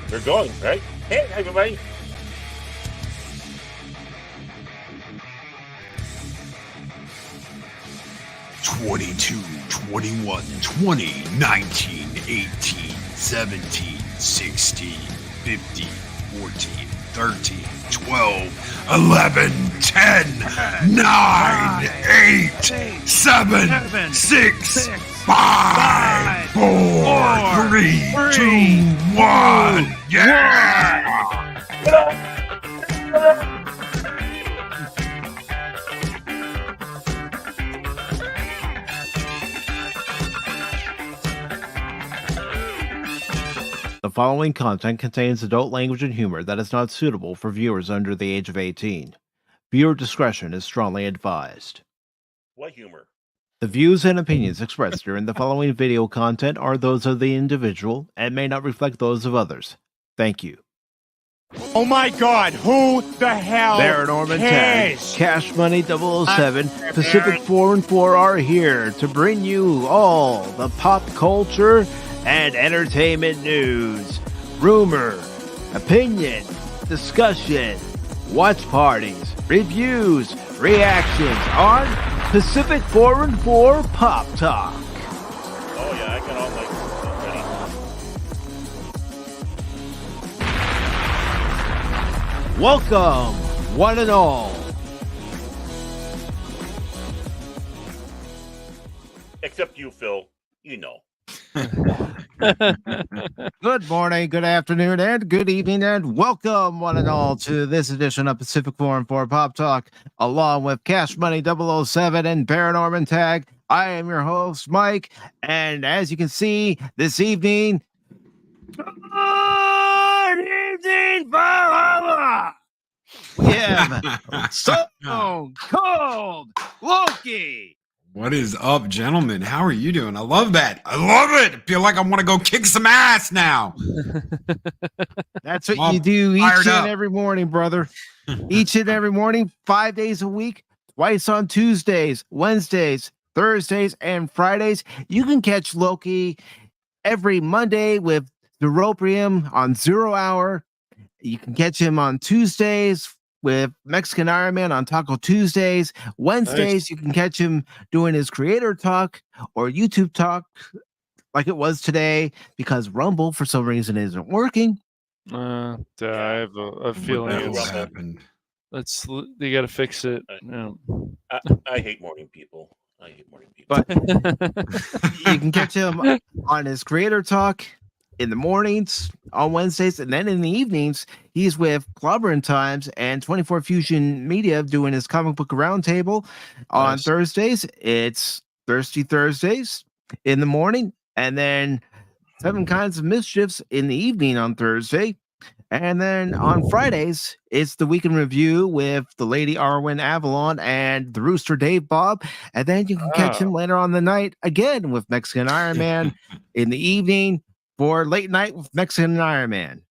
They're going, right? Hey, everybody. '22, 21, 20, 19, 18, 17, 16, 15, 14, 13, 12, 11, 10, 9, 8, 7, 6, 5, 4, 3, 2, 1. Yeah! The following content contains adult language and humor that is not suitable for viewers under the age of 18. Viewer discretion is strongly advised. What humor? The views and opinions expressed during the following video content are those of the individual and may not reflect those of others. Thank you. Oh my God, who the hell Baron Orman Tagge, cares? Cash Money 007, PACIFIC414 are here to bring you all the pop culture and entertainment news, rumor, opinion, discussion, watch parties, reviews, reactions on PACIFIC414 Pop Talk. Oh, yeah, I got all my ready. Welcome, one and all. Except you, Phil. You know. Good morning, good afternoon, and good evening, and welcome, one and all, to this edition of PACIFIC414 Pop Talk, along with Cash Money 007 and Baron Orman Tagge. I am your host, Mike, and as you can see, this evening, good evening, Vahala! We have Stone Cold Loki. What is up, gentlemen? How are you doing? I love that. I love it. I feel like I want to go kick some ass now. That's what I'm you do each fired and up. every morning, brother. Each and every morning, 5 days a week, twice on Tuesdays, Wednesdays, Thursdays, and Fridays. You can catch Loki every Monday with Doroprium on 0 Hour. You can catch him on Tuesdays with Mexican Iron Man on Taco Tuesdays. Wednesdays, you can catch him doing his creator talk or YouTube talk like it was today, because Rumble, for some reason, isn't working. I have a feeling What it's- happened? they got to fix it. I hate morning people. I hate morning people. But you can catch him on his creator talk in the mornings on Wednesdays, and then in the evenings he's with Clobbering Times and 24 Fusion Media doing his Comic Book Roundtable. On Nice. Thursdays it's Thirsty Thursdays in the morning, and then 7 Kinds of Mischiefs in the evening on Thursday. And then on Fridays, it's the Weekend Review with the Lady Arwen Avalon and the Rooster Dave Bob. And then you can catch him later on the night again with Mexican Iron Man in the evening for Late Night with Mexican Iron Man.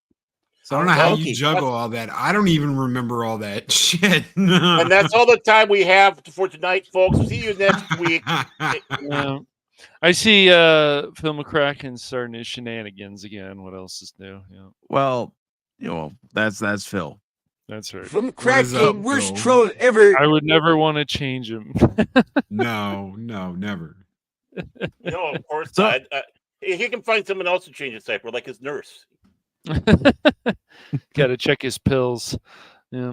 So I don't know how Loki. you juggle all that. I don't even remember all that shit. And that's all the time we have for tonight, folks. See you next week. I see Phil McCracken starting his shenanigans again. What else is new? Yeah, Well, that's Phil. that's right. From What is up, Kraken, worst Bill? troll ever. I would never want to change him. No, never. Of course. So- He can find someone else to change his diaper, like his nurse. Got to check his pills. Yeah.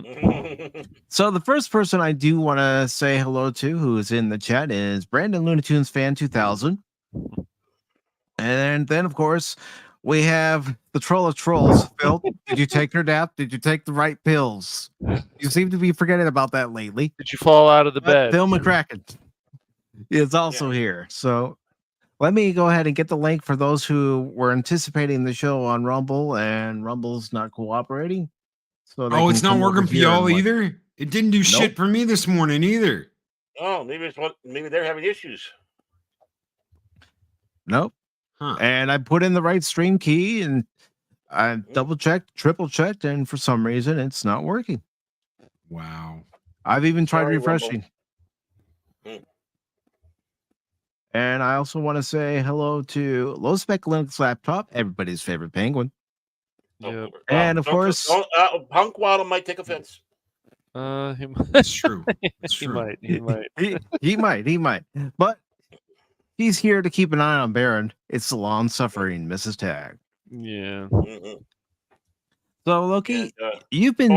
So the first person I do want to say hello to who is in the chat is Brandon Looney Tunes Fan 2000. And then, of course, we have the Troll of Trolls. Phil, did you take your nap? Did you take the right pills? You seem to be forgetting about that lately. Did you fall out of the But bed? Phil McCracken is also here. So let me go ahead and get the link for those who were anticipating the show on Rumble, and Rumble's not cooperating. So they Oh, can it's not come over working for here and y'all watch. either? It didn't do shit for me this morning either. Oh, maybe they're having issues. Nope. Huh. And I put in the right stream key, and I double checked, triple checked, and for some reason it's not working. Wow. I've even tried Sorry, Rumble. refreshing. And I also want to say hello to Low Spec Linux Laptop, everybody's favorite penguin. Yep. And of course, Punk Waddle might take offense. He It's true. It's he true. might. He might. he might. But he's here to keep an eye on Baron. It's the long-suffering Mrs. Tagge. Yeah. Mhm. So, Loki, And, you've been...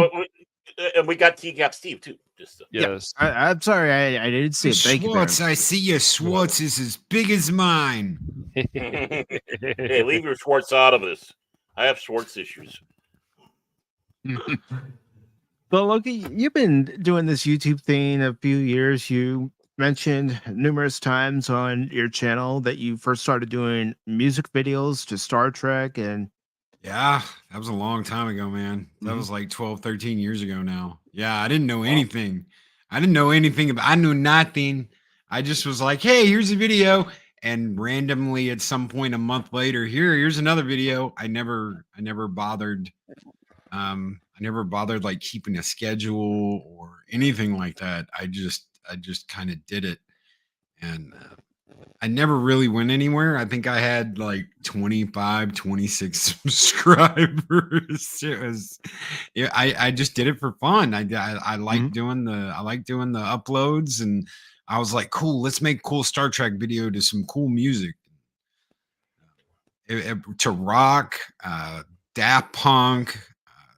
and we got T-Gap Steve, too. Just Yes. I'm sorry, I didn't see it. Thank you, Baron. Schwartz, I see your Schwartz is as big as mine. Hey, leave your Schwartz out of this. I have Schwartz issues. So, Loki, you've been doing this YouTube thing a few years. You mentioned numerous times on your channel that you first started doing music videos to Star Trek. And Yeah, that was a long time ago, man. That was like 12, 13 years ago now. Yeah, I didn't know anything. I didn't know anything about, I knew nothing. I just was like, hey, here's a video. And randomly at some point a month later, here's another video. I never bothered. I never bothered like keeping a schedule or anything like that. I just kind of did it. And I never really went anywhere. I think I had like 25, 26 subscribers. It was, I just did it for fun. I like doing the uploads, and I was like, cool, let's make cool Star Trek video to some cool music. To rock, Daft Punk.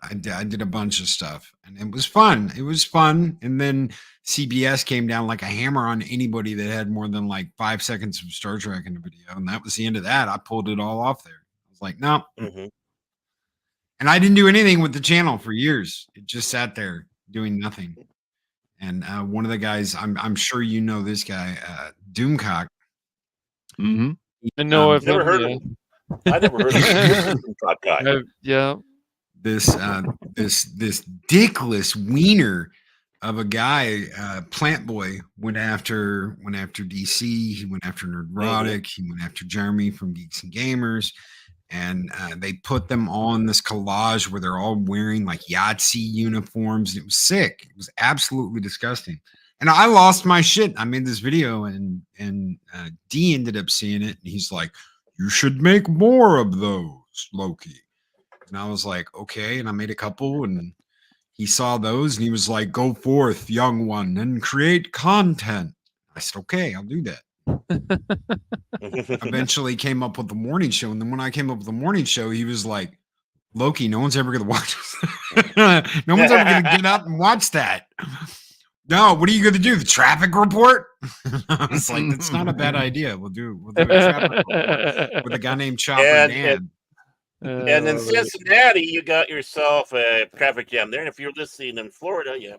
I did a bunch of stuff, and it was fun. It was fun. And then CBS came down like a hammer on anybody that had more than like 5 seconds of Star Trek in a video. And that was the end of that. I pulled it all off there. I was like, no. And I didn't do anything with the channel for years. It just sat there doing nothing. And one of the guys, I'm sure you know this guy, Doomcock. I know I've never heard of him. I never heard of him. Guy. Yeah. This dickless wiener of a guy, Plant Boy, went after DC. He went after Nerdrotic. He went after Jeremy from Geeks and Gamers, and they put them on this collage where they're all wearing like Yahtzee uniforms. It was sick. It was absolutely disgusting. And I lost my shit. I made this video, and D ended up seeing it, and he's like, "You should make more of those, Loki." And I was like, okay. And I made a couple, and he saw those, and he was like, go forth, young one, and create content. I said, okay, I'll do that. Eventually came up with the morning show. And then when I came up with the morning show, he was like, Loki, no one's ever going to watch this. No one's ever going to get up and watch that. No, what are you going to do? The traffic report? I was like, that's not a bad idea. We'll do a traffic report with a guy named Chopper Dan. And in Cincinnati, you got yourself a traffic jam there. And if you're listening in Florida, yeah.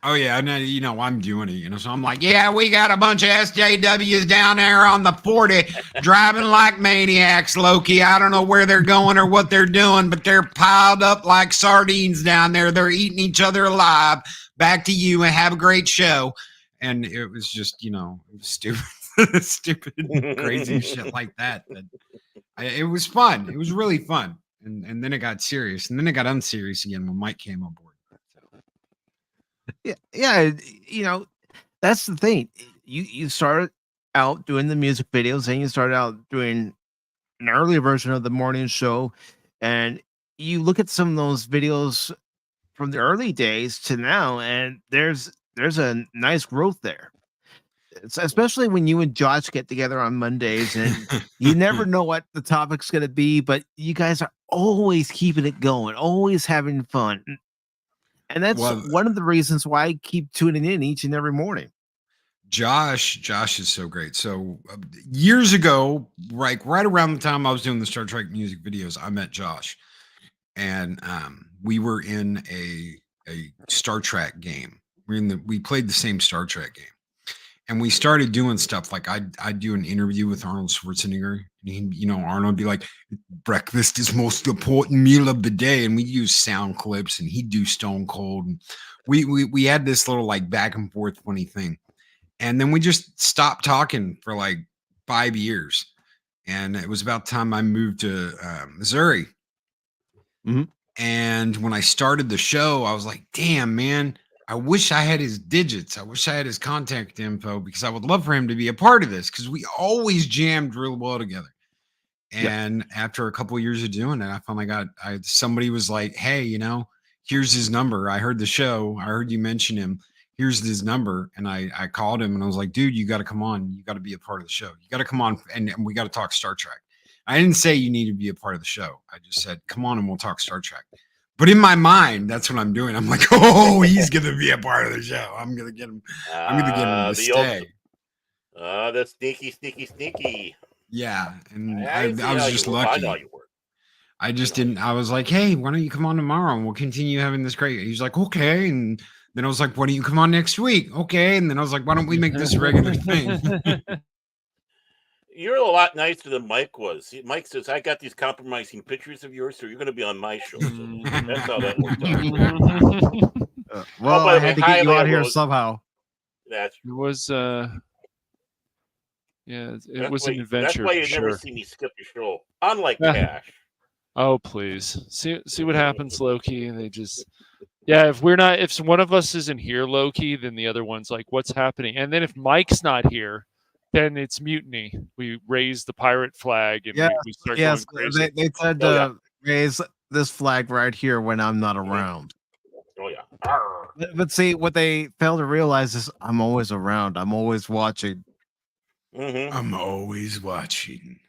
Oh, yeah. And, I'm doing it, So I'm like, yeah, we got a bunch of SJWs down there on the 40 driving like maniacs, Loki. I don't know where they're going or what they're doing, but they're piled up like sardines down there. They're eating each other alive. Back to you, and have a great show. And it was just, it was stupid, stupid, crazy shit like that. It was fun. It was really fun. And then it got serious. And then it got unserious again when Mike came on board. Yeah. That's the thing. You started out doing the music videos, and you started out doing an earlier version of the morning show. And you look at some of those videos from the early days to now, and there's a nice growth there. Especially when you and Josh get together on Mondays, and you never know what the topic's going to be, but you guys are always keeping it going, always having fun. And that's one of the reasons why I keep tuning in each and every morning. Josh is so great. So years ago, right around the time I was doing the Star Trek music videos, I met Josh, and we were in a Star Trek game. We played the same Star Trek game. And we started doing stuff like I'd do an interview with Arnold Schwarzenegger, and Arnold would be like, breakfast is most important meal of the day. And we'd use sound clips, and he'd do Stone Cold. And we had this little like back and forth funny thing. And then we just stopped talking for like 5 years. And it was about time I moved to Missouri. And when I started the show, I was like, damn, man, I wish I had his digits. I wish I had his contact info, because I would love for him to be a part of this, because we always jammed real well together. And after a couple of years of doing it, I finally got somebody was like, "Hey, here's his number. I heard the show. I heard you mention him. Here's his number." And I called him and I was like, "Dude, you got to come on. You got to be a part of the show. You got to come on and we got to talk Star Trek." I didn't say you need to be a part of the show. I just said, "Come on and we'll talk Star Trek." But in my mind, that's what I'm doing. I'm like, "Oh, he's gonna be a part of the show. I'm gonna get him. I'm gonna get him to stay." The sneaky. Yeah, and I I was just lucky. I know you were. I just didn't. I was like, "Hey, why don't you come on tomorrow and we'll continue having this great?" He's like, "Okay," and then I was like, "Why don't you come on next week?" Okay, and then I was like, "Why don't we make this a regular thing?" You're a lot nicer than Mike was. Mike says, "I got these compromising pictures of yours, so you're going to be on my show." So that's how that worked out. Well, I had to get you out here somehow. It was it was an adventure. That's why you never see me skip your show. Unlike Cash. Oh, please. See what happens, Loki. They just if one of us isn't here, Loki, then the other one's like, "What's happening?" And then if Mike's not here, then it's mutiny. We raise the pirate flag and we start going crazy. They said to raise this flag right here when I'm not around. Oh yeah. But see, what they fail to realize is I'm always around. I'm always watching. I'm always watching.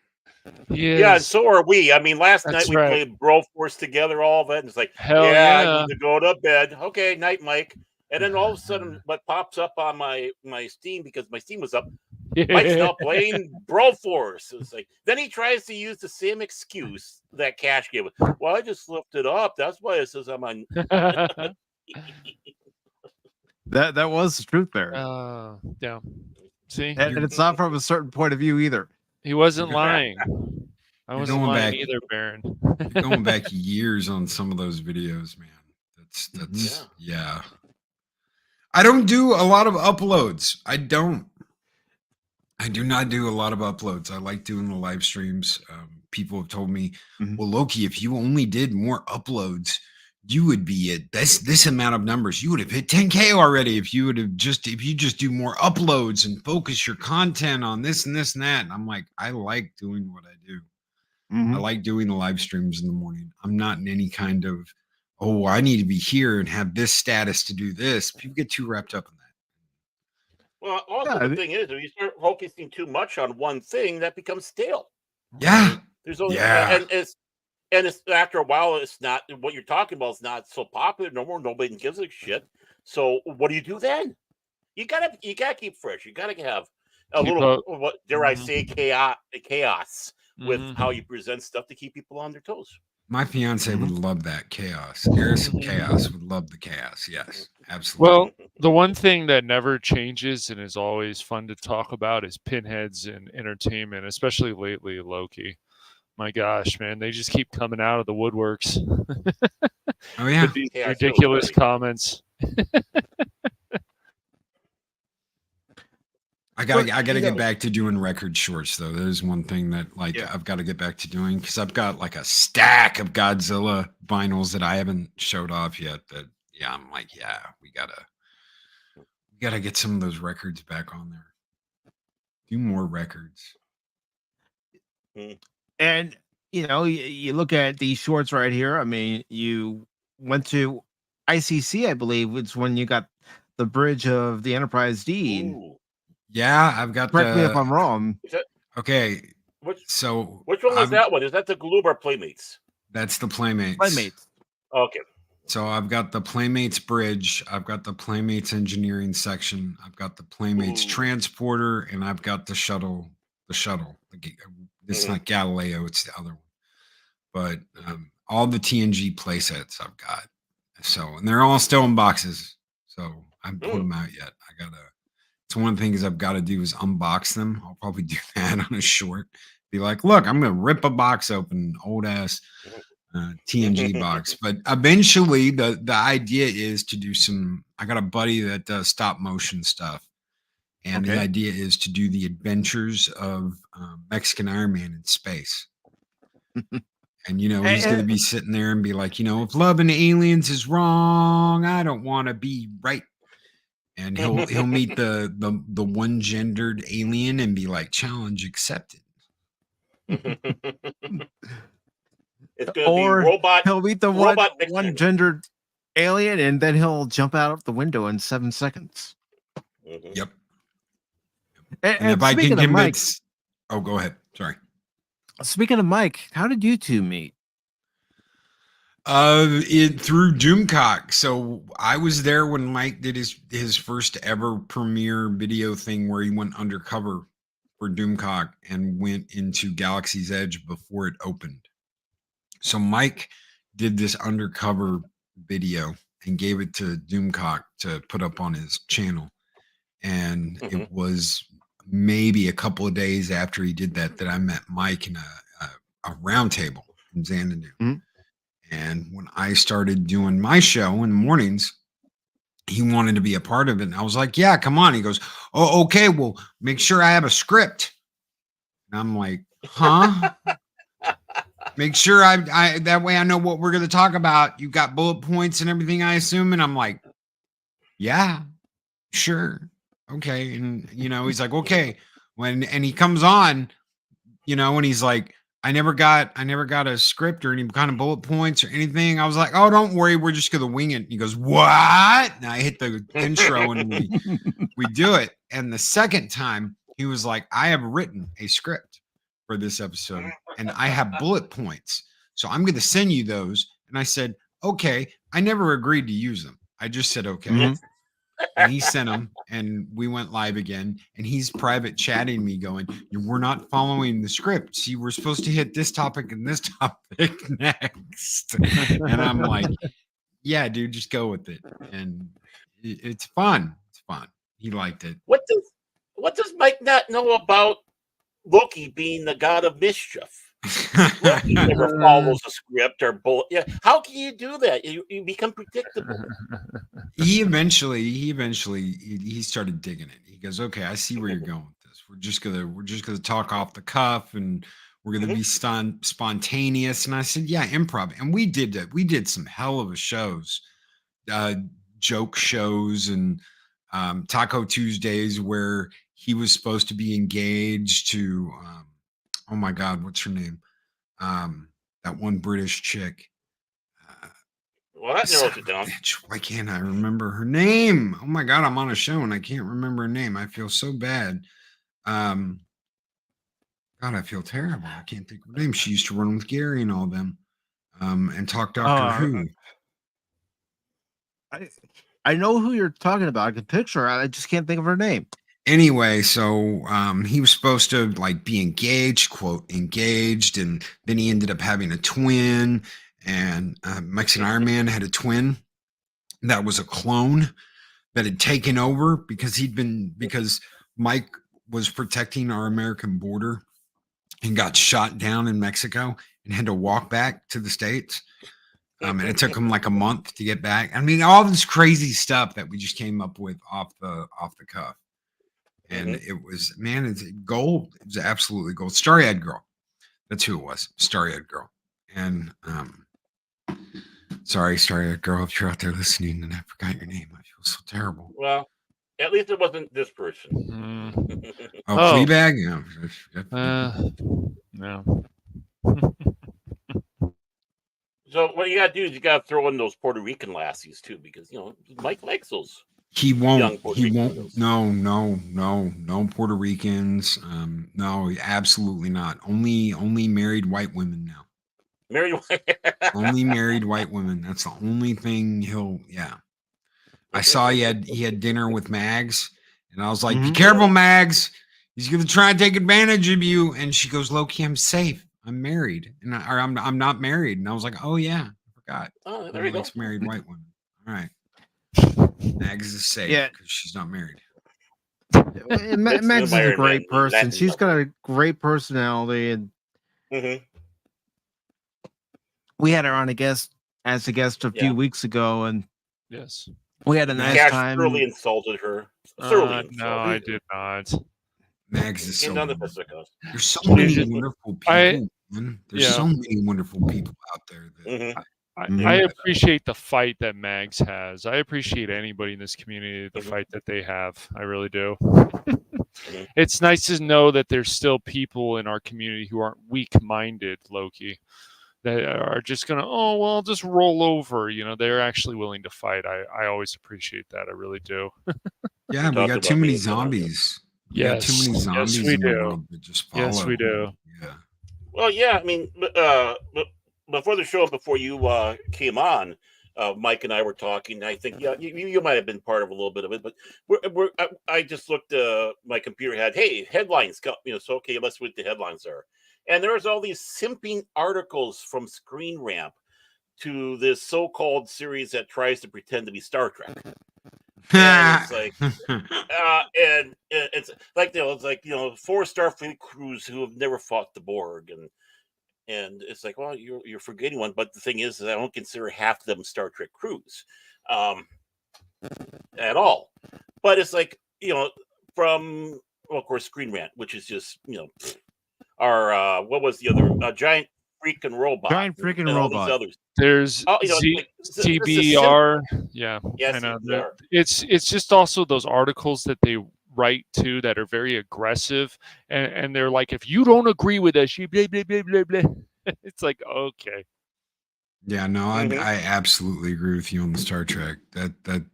Yeah, and so are we. I mean, last night we played Broforce together, all of it, and it's like, I need to go to bed. Okay, night, Mike. And then all of a sudden, what pops up on my Steam, because my Steam was up, Mike's now playing Broforce. It's like, then he tries to use the same excuse that Cash gave. Well, I just looked it up. That's why it says I'm on. That was the truth there. Yeah. See, and it's not from a certain point of view either. He wasn't lying. I wasn't lying either, Baron. You're going back years on some of those videos, man. That's yeah. I don't do a lot of uploads. I do not do a lot of uploads. I like doing the live streams. People have told me, well, Loki, if you only did more uploads, you would be at this amount of numbers. You would have hit 10K already if you just do more uploads and focus your content on this and this and that. And I'm like, I like doing what I do. I like doing the live streams in the morning. I'm not in any kind of, oh, I need to be here and have this status to do this. People get too wrapped up in that. Well, also the thing is, if you start focusing too much on one thing, that becomes stale. Yeah. There's only, and it's after a while, it's not what you're talking about is not so popular no more. Nobody gives a shit. So what do you do then? You gotta keep fresh. You gotta have a little, what dare I say, chaos with how you present stuff to keep people on their toes. My fiance would love that chaos. Eris of Chaos would love the chaos. Yes, absolutely. Well, the one thing that never changes and is always fun to talk about is pinheads and entertainment, especially lately, Loki. My gosh, man, they just keep coming out of the woodworks. Oh yeah, with these ridiculous comments. I gotta get back to doing record shorts though. There's one thing that I've got to get back to doing because I've got like a stack of Godzilla vinyls that I haven't showed off yet. That I'm like, we gotta get some of those records back on there. Do more records. And you look at these shorts right here. I mean, you went to ICC, I believe, it's when you got the bridge of the Enterprise D. Ooh. Yeah, I've got. Correct me if I'm wrong. Okay. Which one was that one? Is that the Gloob or Playmates? That's the Playmates. Playmates. Okay. So I've got the Playmates bridge. I've got the Playmates engineering section. I've got the Playmates transporter, and I've got the shuttle. It's not Galileo. It's the other one. But all the TNG playsets I've got. So, and they're all still in boxes. So I haven't put them out yet. It's one of the things I've got to do is unbox them. I'll probably do that on a short. Be like, look, I'm going to rip a box open, old ass TNG box. But eventually the idea is to do I got a buddy that does stop motion stuff. And the idea is to do the adventures of Mexican Iron Man in space. And, he's going to be sitting there and be like, if loving aliens is wrong, I don't want to be right. And he'll meet the one gendered alien and be like, challenge accepted. It's going to be robot. He'll meet the one gendered alien, and then he'll jump out of the window in 7 seconds. Yep. And if I can speaking of Mike, convince, oh, go ahead. Sorry. Speaking of Mike, how did you two meet? Through Doomcock. So I was there when Mike did his first ever premiere video thing where he went undercover for Doomcock and went into Galaxy's Edge before it opened. So Mike did this undercover video and gave it to Doomcock to put up on his channel. And it was maybe a couple of days after he did that I met Mike in a roundtable in Xanadu. And when I started doing my show in the mornings, he wanted to be a part of it. And I was like, yeah, come on. He goes, oh, okay, well, make sure I have a script. And I'm like, huh? Make sure I that way I know what we're going to talk about. You got bullet points and everything, I assume. And I'm like, yeah, sure. Okay. And, he's like, okay. And he comes on, and he's like, I never got a script or any kind of bullet points or anything. I was like, oh, don't worry. We're just going to wing it. And he goes, what? And I hit the intro and we do it. And the second time he was like, I have written a script for this episode and I have bullet points. So I'm going to send you those. And I said, okay. I never agreed to use them. I just said, okay. And he sent them and we went live again. And he's private chatting me going, we're not following the script. See, we're supposed to hit this topic and this topic next. And I'm like, yeah, dude, just go with it. And it's fun. It's fun. He liked it. What does Mike not know about Loki being the god of mischief? Loki never follows a script or bullet. Yeah, how can you do that? You become predictable. He eventually started digging it. He goes, okay, I see where you're going with this. We're just gonna talk off the cuff and we're gonna be spontaneous. And I said, yeah, improv. And we did that. We did some hell of a shows, joke shows and Taco Tuesdays where he was supposed to be engaged to oh my God, what's her name? That one British chick. Well, that narrows it down. Why can't I remember her name? Oh my God, I'm on a show and I can't remember her name. I feel so bad. God, I feel terrible. I can't think of her name. She used to run with Gary and all them, and talk Doctor Who. I know who you're talking about. I can picture her. I just can't think of her name. Anyway, so he was supposed to be engaged, quote, engaged, and then he ended up having a twin, and Mexican Iron Man had a twin that was a clone that had taken over because Mike was protecting our American border and got shot down in Mexico and had to walk back to the States. And it took him like a month to get back. I mean, all this crazy stuff that we just came up with off the cuff. And it was, man, it's gold. It was absolutely gold. Starry-eyed girl. That's who it was. Starry-eyed girl. And sorry, Starry-eyed girl, if you're out there listening and I forgot your name. I feel so terrible. Well, at least it wasn't this person. Fleabag? No. So what you got to do is you got to throw in those Puerto Rican lassies too, because Mike likes those. He won't. No Puerto Ricans. No, absolutely not. Only married white women now. Only married white women. That's the only thing he'll. Yeah. I saw he had dinner with Mags, and I was like, "Be careful, Mags. He's gonna try and take advantage of you." And she goes, "Loki, I'm safe. I'm married, and I'm not married." And I was like, "Oh yeah, I forgot." Oh, there you go. Married white women. All right. Mags is safe because she's not married. Mags is a great person. She's got a great personality, and we had her on as a guest a few weeks ago, and yes, we had a nice time. Thoroughly insulted her. No, I did not. Mags is so. There's so many wonderful people. There's so many wonderful people out there. That, I appreciate the fight that Mags has. I appreciate anybody in this community, the fight that they have. I really do. it's nice to know that there's still people in our community who aren't weak-minded, Loki, that are just gonna, oh well, just roll over. They're actually willing to fight. I always appreciate that. I really do. Yeah, we got too many zombies. We got too many zombies yes, we in do. the world that just follow. Yes, we do. Yeah. Well, yeah. I mean, before the show, before you came on, Mike and I were talking. I think you might have been part of a little bit of it, but I just looked. My computer had headlines. So okay, let's see what the headlines are. And there's all these simping articles from Screen Rant to this so-called series that tries to pretend to be Star Trek. And it's like, and it's like, it's like 4 Starfleet crews who have never fought the Borg, and it's like, well, you're forgetting one. But the thing is I don't consider half of them Star Trek crews, at all. But it's like, from, well, of course, Screen Rant, which is just our what was the other giant freaking robot? Giant freaking robot. These others. There's TBR. Yeah, yes, I know. It's just also those articles that they write to that are very aggressive, and they're like, if you don't agree with us, you blah blah blah blah blah. It's like, okay. Yeah, no, I absolutely agree with you on the Star Trek.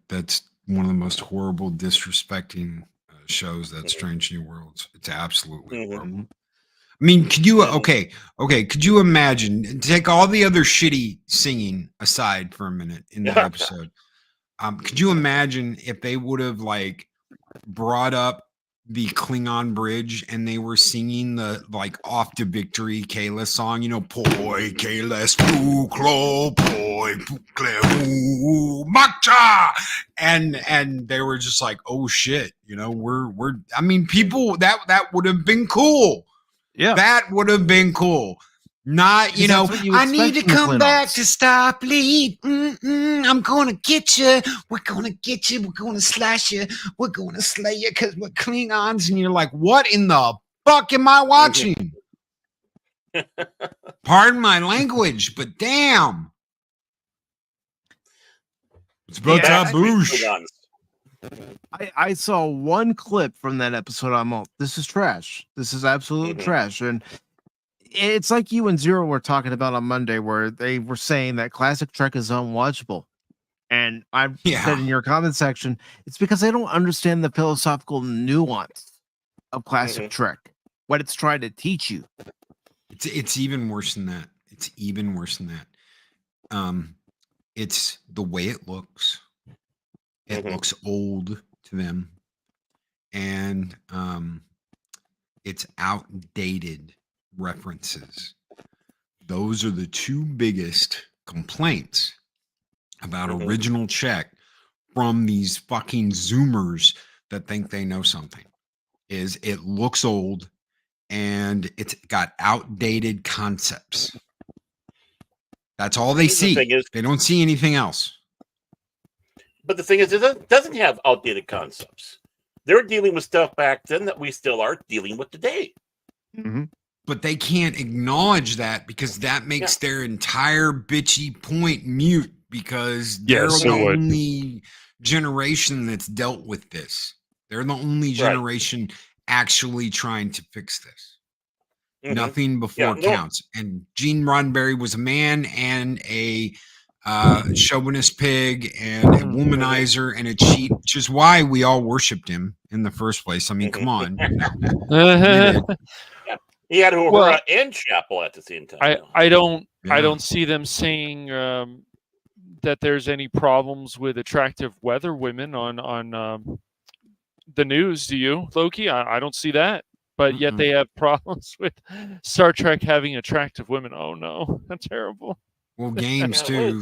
That's one of the most horrible, disrespecting shows. That Strange New Worlds. It's absolutely horrible. I mean, could you could you imagine, take all the other shitty singing aside for a minute in that episode? Could you imagine if they would have brought up the Klingon bridge and they were singing the Off to Victory Kayla song, Poi Kayla Spuklo Poi Pukle Matcha, and they were just like, oh shit, we're I mean, people that would have been cool. Yeah, that would have been cool. Not, I need to come back to Starfleet. I'm going to get you. We're going to get you. We're going to slash you. We're going to slay you because we're Klingons. And you're like, what in the fuck am I watching? Pardon my language, but damn. It's about taboosh. I saw one clip from that episode. I'm all, this is trash. This is absolute trash. And it's like you and Zero were talking about on Monday, where they were saying that classic Trek is unwatchable. And I said in your comment section, it's because I don't understand the philosophical nuance of classic Trek, what it's trying to teach you. It's even worse than that. It's even worse than that. It's the way it looks. It looks old to them, and it's outdated references. Those are the 2 biggest complaints about original Czech from these fucking Zoomers that think they know something. Is it looks old and it's got outdated concepts. That's all they see. They don't see anything else. But the thing is, it doesn't have outdated concepts. They're dealing with stuff back then that we still are dealing with today. But they can't acknowledge that because that makes their entire bitchy point mute, because they're the only generation that's dealt with this. They're the only generation actually trying to fix this. Nothing before counts. And Gene Roddenberry was a man and a chauvinist pig and a womanizer and a cheat, which is why we all worshipped him in the first place. I mean, come on. He had Uhura and Chapel at the same time. I don't see them saying that there's any problems with attractive weather women on the news. Do you, Loki? I don't see that. But yet they have problems with Star Trek having attractive women. Oh no, that's terrible. Well, games too.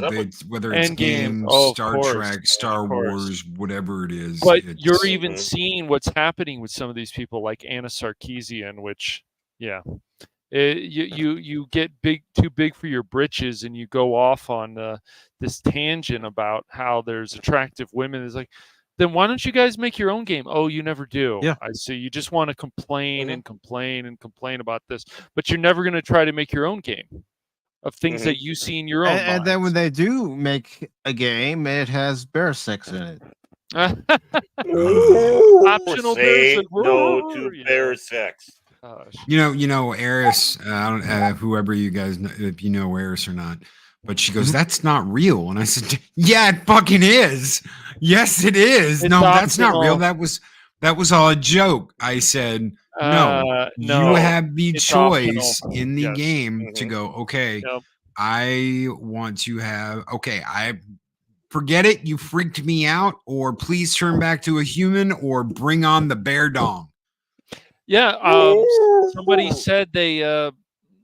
Whether it's games, Star Trek, Star Wars, whatever it is. But you're even seeing what's happening with some of these people, like Anna Sarkeesian, which, you get too big for your britches, and you go off on this tangent about how there's attractive women. It's like, then why don't you guys make your own game? Oh, you never do. Yeah. I see. You just want to complain and complain and complain about this, but you're never going to try to make your own game of things that you see in your own and then when they do make a game, it has bear sex in it. Optional say bear no to bear sex. Gosh. Eris, I don't whoever you guys know, if you know Eris or not, but she goes, "That's not real." And I said, "Yeah, it fucking is. Yes, it is. It's no, optional. That's not real. That was all a joke." I said, "No, you have the choice in the game to go, okay, I want to have, I forget it. You freaked me out, or please turn back to a human, or bring on the bear dong." Yeah, somebody said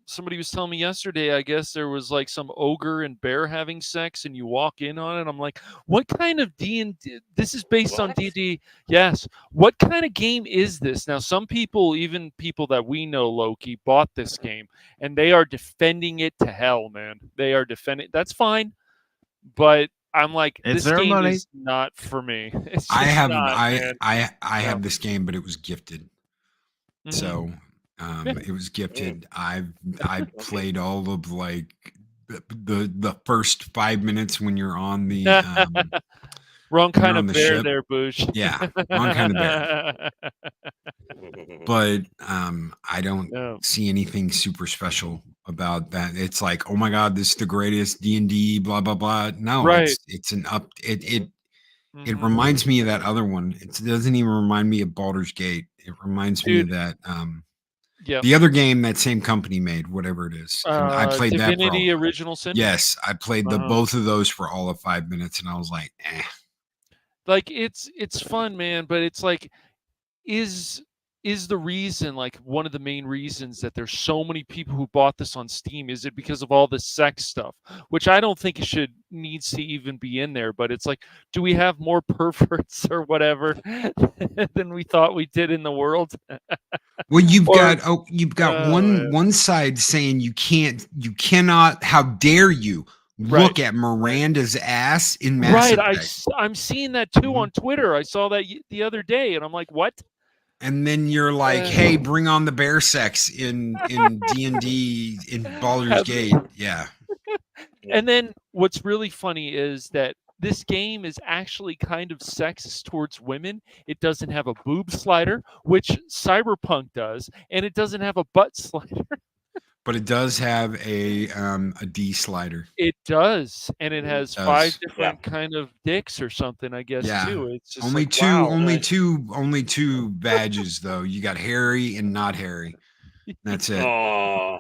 somebody was telling me yesterday, I guess there was like some ogre and bear having sex and you walk in on it. I'm like, what kind of D&D? This is based on D&D. Yes. What kind of game is this? Now, some people, even people that we know, Loki, bought this game and they are defending it to hell, man. They are defending. That's fine. But I'm like, this game is not for me. It's just I have this game, but it was gifted. So it was gifted. I played all of like the first 5 minutes when you're on the wrong kind of bear there, Boosh. Yeah, wrong kind of bear. But I don't see anything super special about that. It's like, oh my god, this is the greatest D&D, blah blah blah. No, it's an up. It reminds me of that other one. It doesn't even remind me of Baldur's Gate. It reminds me of that. The other game that same company made, whatever it is. And I played Divinity Original Sin. Yes, I played both of those for all of 5 minutes, and I was like, eh. Like it's fun, man, but it's like, is the reason, like one of the main reasons that there's so many people who bought this on Steam, is it because of all the sex stuff, which I don't think needs to even be in there, but it's like, do we have more perverts or whatever than we thought we did in the world? Well, you've got one side saying you cannot, how dare you look at Miranda's ass in Mass Effect. I'm seeing that too on Twitter. I saw that the other day and I'm like, what? And then you're like, hey, bring on the bear sex in D&D in Baldur's Gate. Yeah. And then what's really funny is that this game is actually kind of sexist towards women. It doesn't have a boob slider, which Cyberpunk does, and it doesn't have a butt slider. But it does have a D slider. It does, and it has 5 different kind of dicks or something, I guess. Too. It's just only two badges though. You got hairy and not hairy. That's it. Oh,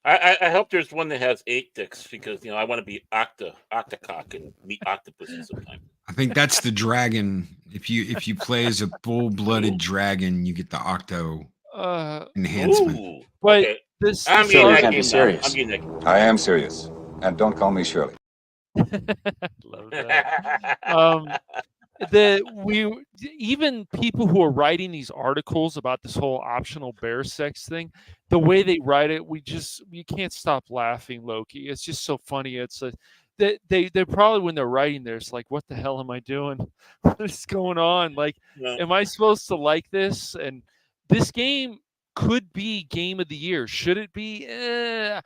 I hope there's one that has 8 dicks, because I want to be octocock and meet octopuses sometime. I think that's the dragon. If you play as a full-blooded dragon, you get the octo enhancement. Ooh, but. Okay. I'm getting be serious. I am serious, and don't call me Shirley. Love that. Even people who are writing these articles about this whole optional bear sex thing, the way they write it, you can't stop laughing, Loki. It's just so funny. It's they probably, when they're writing there, it's like, what the hell am I doing? What is going on? Like, am I supposed to like this? And this game could be game of the year. Should it be? I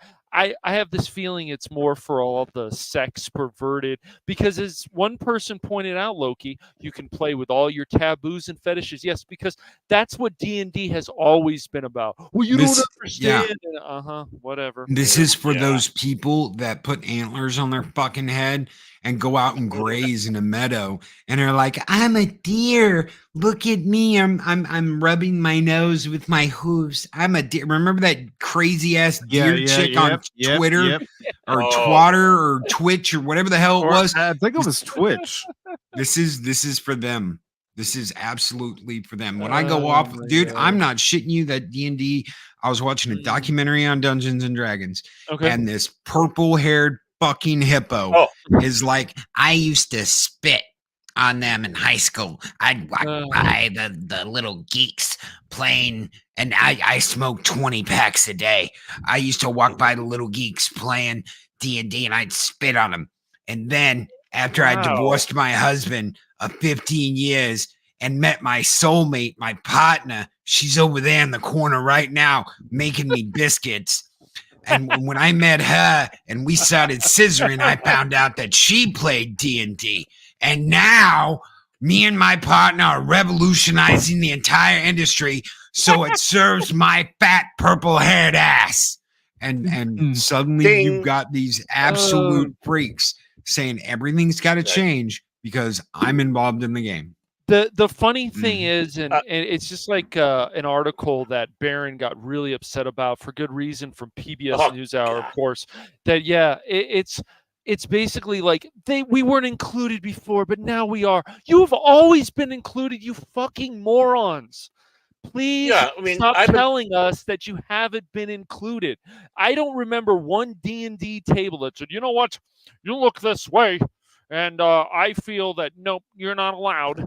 have this feeling it's more for all the sex perverted, because as one person pointed out, Loki, you can play with all your taboos and fetishes. Yes, because that's what D&D has always been about. Well, you don't understand. Yeah. Whatever. This is for those people that put antlers on their fucking head and go out and graze in a meadow, and they're like, I'm a deer. Look at me. I'm rubbing my nose with my hooves. I'm a deer. Remember that crazy ass deer chick on Twitter or Twatter or Twitch or whatever the hell it was? I think it was Twitch. This is for them. This is absolutely for them. When I go off, dude, I'm not shitting you. That D&D, I was watching a documentary on Dungeons and Dragons, and this purple-haired fucking hippo is like, I used to spit on them in high school. I'd walk by the little geeks playing, and I smoked 20 packs a day. I used to walk by the little geeks playing D&D, and I'd spit on them. And then after I divorced my husband of 15 years and met my soulmate, my partner, she's over there in the corner right now making me biscuits. And when I met her and we started scissoring, I found out that she played D&D. And now Me and my partner are revolutionizing the entire industry so it serves my fat purple-haired ass. And suddenly Ding. you've got these absolute freaks saying everything's got to change because I'm involved in the game. The funny thing is, and it's just like an article that Baron got really upset about for good reason from PBS NewsHour, of course, that it's basically like we weren't included before, but now we are. You have always been included, you fucking morons. Please stop telling us that you haven't been included. I don't remember one D&D table that said, you know what, you look this way, and I feel that, nope, you're not allowed.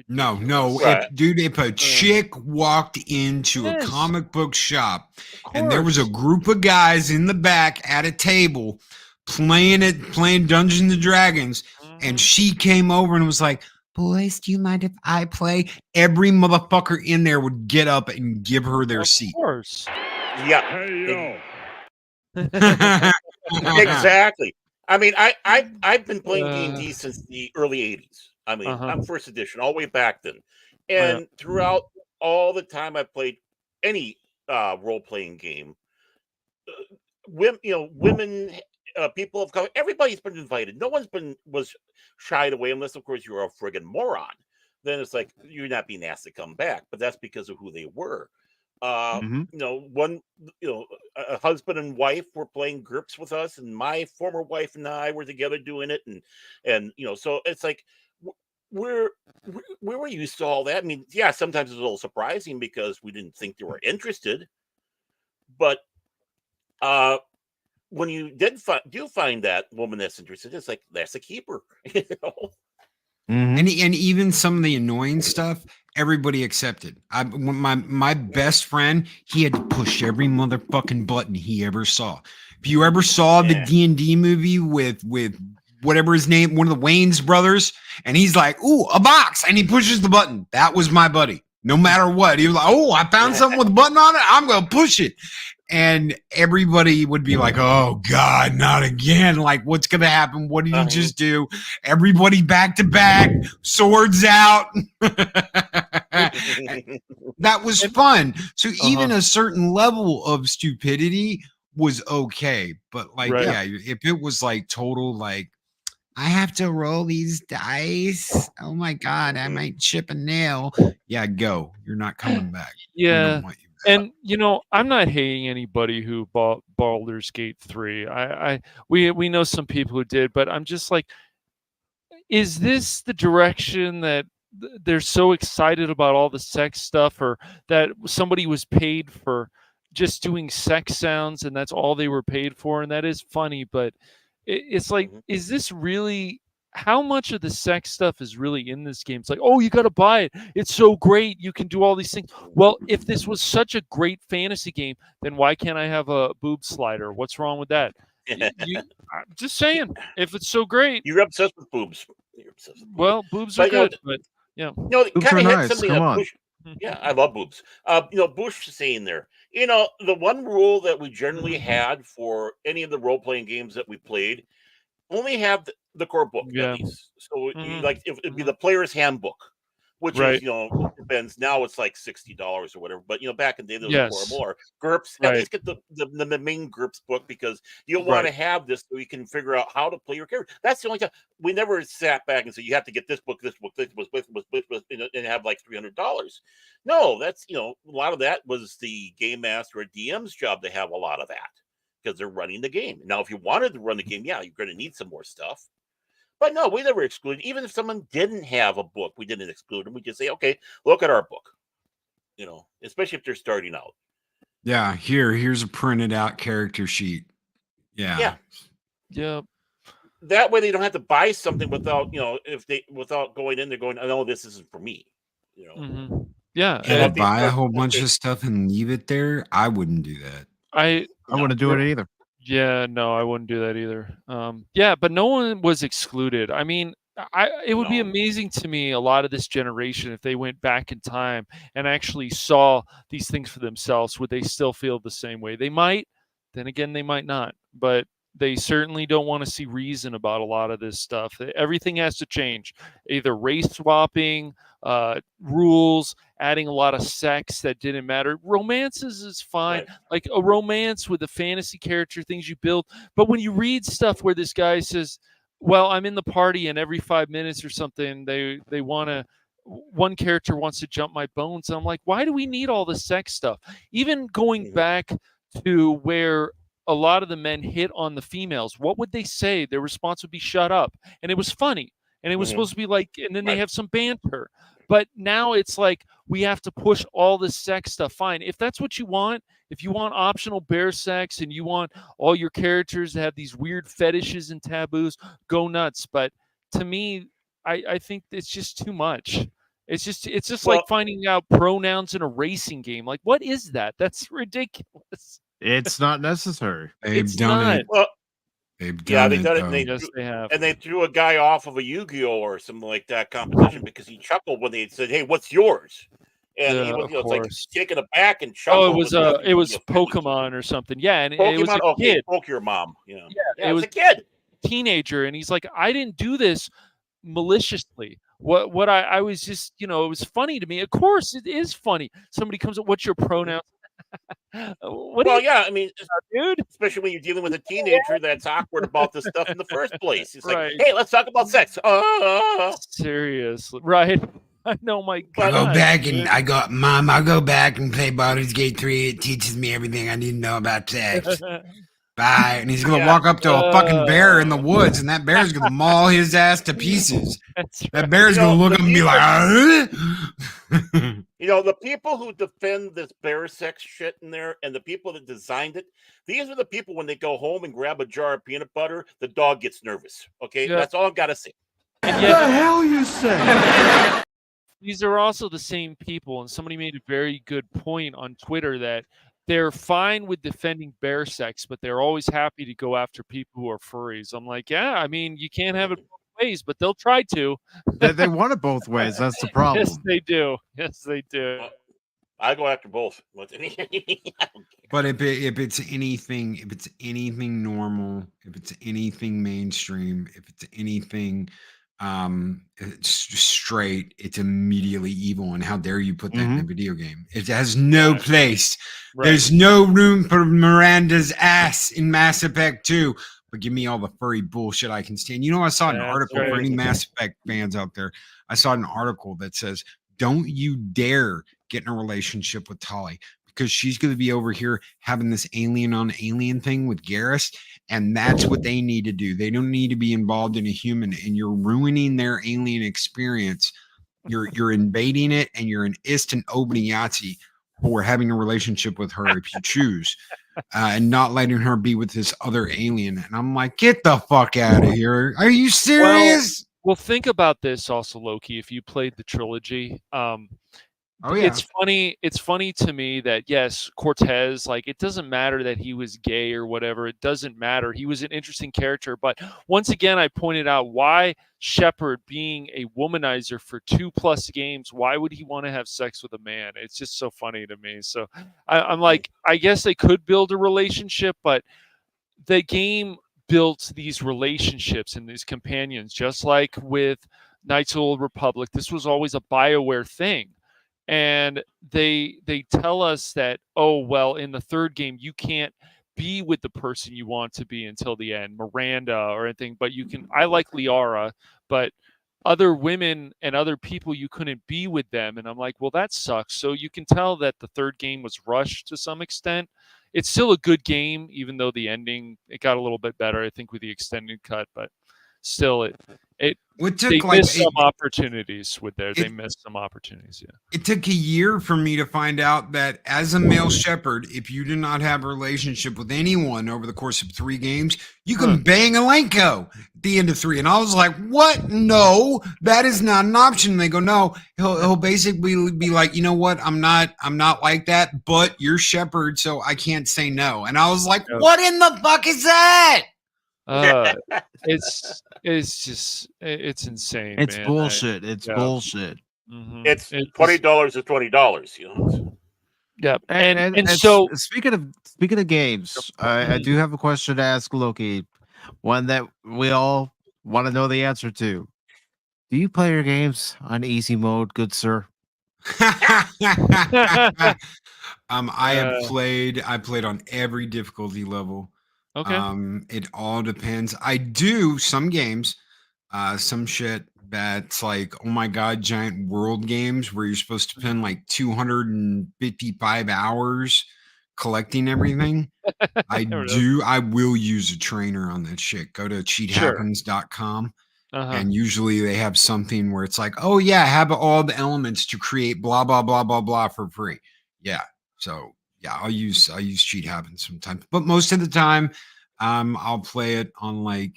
No. Right. If a chick walked into a comic book shop and there was a group of guys in the back at a table playing Dungeons and Dragons, and she came over and was like, boys, do you mind if I play? Every motherfucker in there would get up and give her their seat. Of course. Yeah. Hey, yo. Exactly. I mean, I've been playing D&D since the early 80s. I mean, I'm first edition all the way back then. And throughout all the time I played any role-playing game, women, people of color, everybody's been invited. No one's was shied away unless, of course, you're a friggin' moron. Then it's like, you're not being asked to come back. But that's because of who they were. A husband and wife were playing GURPS with us, and my former wife and I were together doing it. And so it's like, we were used to all that. I mean, yeah, sometimes it's a little surprising because we didn't think they were interested. But when you do find that woman that's interested, it's like, that's a keeper. And even some of the annoying stuff, everybody accepted. My best friend, he had to push every motherfucking button he ever saw. If you ever saw the D&D movie with whatever his name, one of the Wayans brothers, and he's like, ooh, a box, and he pushes the button. That was my buddy. No matter what. He was like, oh, I found something with a button on it. I'm going to push it. And everybody would be like, oh, God, not again. Like, what's going to happen? What did you just do? Everybody back to back, swords out. That was fun. So even a certain level of stupidity was okay. But, like, if it was like total, like, I have to roll these dice. Oh, my God, I might chip a nail. Yeah, go. You're not coming back. Yeah. And I'm not hating anybody who bought Baldur's Gate 3. We know some people who did, but I'm just like, is this the direction that they're so excited about all the sex stuff, or that somebody was paid for just doing sex sounds and that's all they were paid for? And that is funny, but it's like, is this really, how much of the sex stuff is really in this game? It's like, oh, you got to buy it. It's so great. You can do all these things. Well, if this was such a great fantasy game, then why can't I have a boob slider? What's wrong with that? I'm just saying, if it's so great. You're obsessed with boobs. Well, boobs are good, but it kind of hit something that Bush. Yeah, I love boobs. Bush saying there, the one rule that we generally had for any of the role-playing games that we played, only have the core book, at least. So like, it'd be the player's handbook, which is, depends. Now it's like $60 or whatever. But back in the day, there was more GURPS. At least get the main GURPS book, because you'll want to have this so you can figure out how to play your character. That's the only time we never sat back and said you have to get this book, and have like $300. No, that's a lot of that was the game master or DM's job to have a lot of that, because they're running the game. Now, if you wanted to run the game, you're going to need some more stuff. But no, we never excluded. Even if someone didn't have a book, we didn't exclude them. We just say, okay, look at our book. Especially if they're starting out. Yeah, here's a printed out character sheet. Yeah. That way they don't have to buy something without going in there going, oh, no, this isn't for me. Yeah. Buy a whole bunch of stuff and leave it there. I wouldn't do that. I wouldn't do it either. Yeah, no, I wouldn't do that either. But no one was excluded. I mean, it would be amazing to me, a lot of this generation, if they went back in time and actually saw these things for themselves, would they still feel the same way? They might. Then again, they might not. But They certainly don't want to see reason about a lot of this stuff. Everything has to change. Either race swapping, rules, adding a lot of sex that didn't matter. Romances is fine. Right. Like a romance with a fantasy character, things you build. But when you read stuff where this guy says, well, I'm in the party and every 5 minutes or something, they want to, one character wants to jump my bones. And I'm like, why do we need all the sex stuff? Even going back to where a lot of the men hit on the females, what would they say? Their response would be shut up. And it was funny. And it was supposed to be like, and then they have some banter. But now it's like we have to push all this sex stuff. Fine. If that's what you want, if you want optional bear sex and you want all your characters to have these weird fetishes and taboos, go nuts. But to me, I think it's just too much. It's just like finding out pronouns in a racing game. Like, what is that? That's ridiculous. It's not necessary. They've done it. Well, they've done it. They have. And they threw a guy off of a Yu-Gi-Oh or something like that competition because he chuckled when they said, "Hey, what's yours?" And he was like taken aback and chuckled. It was Pokemon or something. Yeah, and Pokemon, it was a kid. Poke your mom. Yeah, it was a kid, teenager, and he's like, "I didn't do this maliciously." What I was just, it was funny to me. Of course, it is funny. Somebody comes up, "What's your pronoun?" I mean, dude, especially when you're dealing with a teenager that's awkward about this stuff in the first place. It's like, hey, let's talk about sex. Seriously, right? I know, my God. I'll go back and play Baldur's Gate 3. It teaches me everything I need to know about sex. Bye. And he's gonna walk up to a fucking bear in the woods, and that bear's gonna maul his ass to pieces. That bear's gonna look up and be like, the people who defend this bear sex shit in there and the people that designed it, these are the people when they go home and grab a jar of peanut butter, the dog gets nervous. Okay, that's all I've got to say. What the hell you say? These are also the same people, and somebody made a very good point on Twitter that they're fine with defending bear sex, but they're always happy to go after people who are furries. I'm like, yeah, I mean, you can't have it both ways, but they'll try to. They want it both ways. That's the problem. Yes, they do. Yes, they do. I go after both. But if it's anything normal, if it's anything mainstream, if it's anything it's straight, it's immediately evil. And how dare you put that in a video game? It has no place. Right. There's no room for Miranda's ass in Mass Effect 2. But give me all the furry bullshit I can stand. I saw an article for any Mass Effect fans out there. I saw an article that says, don't you dare get in a relationship with Tali, because she's going to be over here having this alien on alien thing with Garrus. And that's what they need to do. They don't need to be involved in a human, and you're ruining their alien experience. You're invading it, and you're an Istan Obniatsi for having a relationship with her if you choose, and not letting her be with this other alien. And I'm like, get the fuck out of here. Are you serious? Well, think about this also, Loki, if you played the trilogy. Oh, yeah. It's funny to me that, yes, Cortez, like, it doesn't matter that he was gay or whatever. It doesn't matter. He was an interesting character. But once again, I pointed out why Shepard, being a womanizer for 2+ games, why would he want to have sex with a man? It's just so funny to me. So I'm like, I guess they could build a relationship, but the game built these relationships and these companions, just like with Knights of the Old Republic. This was always a BioWare thing. And they tell us that, oh, well, in the third game, you can't be with the person you want to be until the end, Miranda or anything, but you can. I like Liara, but other women and other people, you couldn't be with them. And I'm like, well, that sucks. So you can tell that the third game was rushed to some extent. It's still a good game, even though the ending, it got a little bit better, I think, with the extended cut, but still they missed some opportunities with there. They missed some opportunities. Yeah. It took a year for me to find out that as a male shepherd, if you do not have a relationship with anyone over the course of 3 games, you can bang Alenko at the end of 3. And I was like, what? No, that is not an option. And they go, no, he'll basically be like, you know what? I'm not like that, but you're shepherd, so I can't say no. And I was like, what in the fuck is that? It's insane. It's man. bullshit. It's bullshit. It's $20 is $20. Yeah, and so speaking of games, I do have a question to ask Loki, one that we all want to know the answer to. Do you play your games on easy mode, good sir? I played on every difficulty level. Okay. It all depends. I do some games, some shit that's like, oh my god, giant world games where you're supposed to spend like 255 hours collecting everything. I will use a trainer on that shit. Go to cheathappens.com. And usually they have something where it's like, oh yeah, have all the elements to create blah blah blah blah blah for free. Yeah. So yeah, I'll use Cheat Happens sometimes, but most of the time, I'll play it on like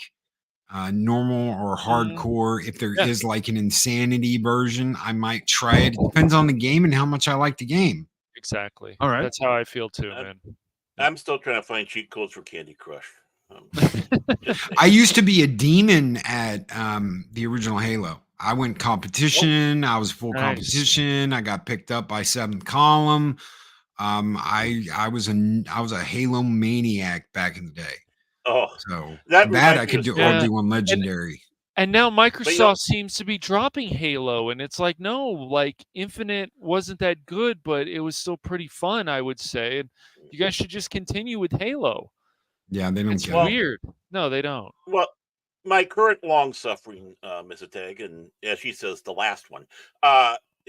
normal or hardcore. If there is like an insanity version, I might try it. It depends on the game and how much I like the game. Exactly. All right. That's how I feel too, man. I'm still trying to find cheat codes for Candy Crush. I used to be a demon at the original Halo. I went competition. I was full competition. I got picked up by 7th Column. I was a Halo maniac back in the day. Oh, so that I could do all do on Legendary. And now Microsoft seems to be dropping Halo, and it's like, no, like Infinite wasn't that good, but it was still pretty fun, I would say. And you guys should just continue with Halo. Yeah, they don't. It's weird. No, they don't. Well, my current long-suffering Mrs. Tagge, and as she says, the last one,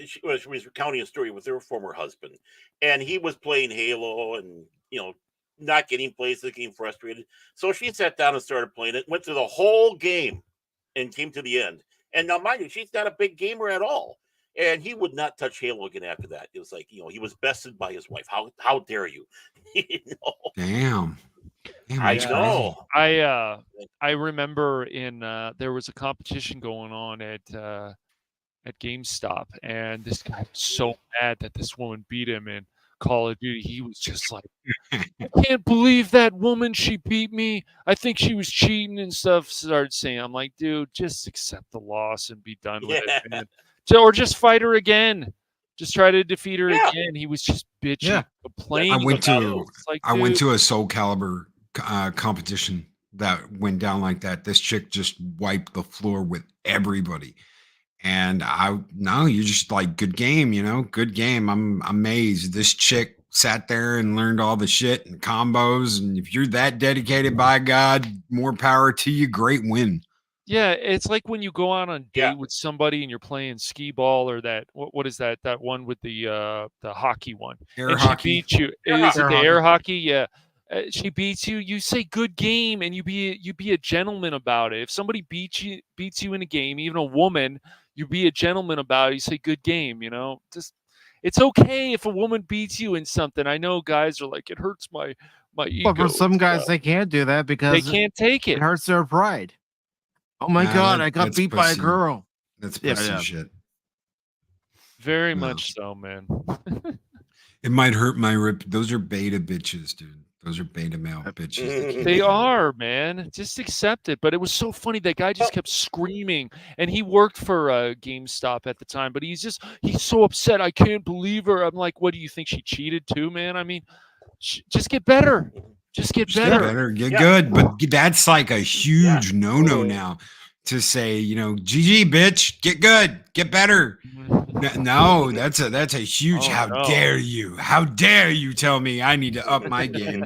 she was recounting a story with her former husband, and he was playing Halo, and not getting places, getting frustrated. So she sat down and started playing it, went through the whole game, and came to the end. And now, mind you, she's not a big gamer at all, and he would not touch Halo again after that. It was like, he was bested by his wife. How dare you? Damn. I know. I remember there was a competition going on at GameStop, and this guy was so mad that this woman beat him in Call of Duty. He was just like, I can't believe that woman, she beat me. I think she was cheating and stuff. Started saying, I'm like, dude, just accept the loss and be done with it, man. Or just fight her again. Just try to defeat her again. He was just bitching, complaining. I went to a Soul Calibur competition that went down like that. This chick just wiped the floor with everybody. And you're just like, good game, good game. I'm amazed. This chick sat there and learned all the shit and combos. And if you're that dedicated, by God, more power to you. Great win. Yeah, it's like when you go out on a date with somebody and you're playing skee ball or that what is that one with the hockey one? Air hockey. She beats you. Is it the air hockey? Yeah. She beats you. You say good game, and you be a gentleman about it. If somebody beats you in a game, even a woman, you be a gentleman about it. You say good game. Just it's okay if a woman beats you in something. I know guys are like, it hurts my ego. But for some guys, they can't do that because they can't take it. It hurts their pride. Oh my God, I got beat by a girl. That's pussy shit. Very much so, man. It might hurt my rip. Those are beta bitches, dude. Those are beta male bitches. They are, man. Just accept it. But it was so funny. That guy just kept screaming. And he worked for GameStop at the time. But he's so upset. I can't believe her. I'm like, what do you think? She cheated too, man? I mean, just get better. Just get better. Get good. But that's like a huge no-no now to say, GG, bitch, get good, get better. No, that's a huge, dare you? How dare you tell me I need to up my game?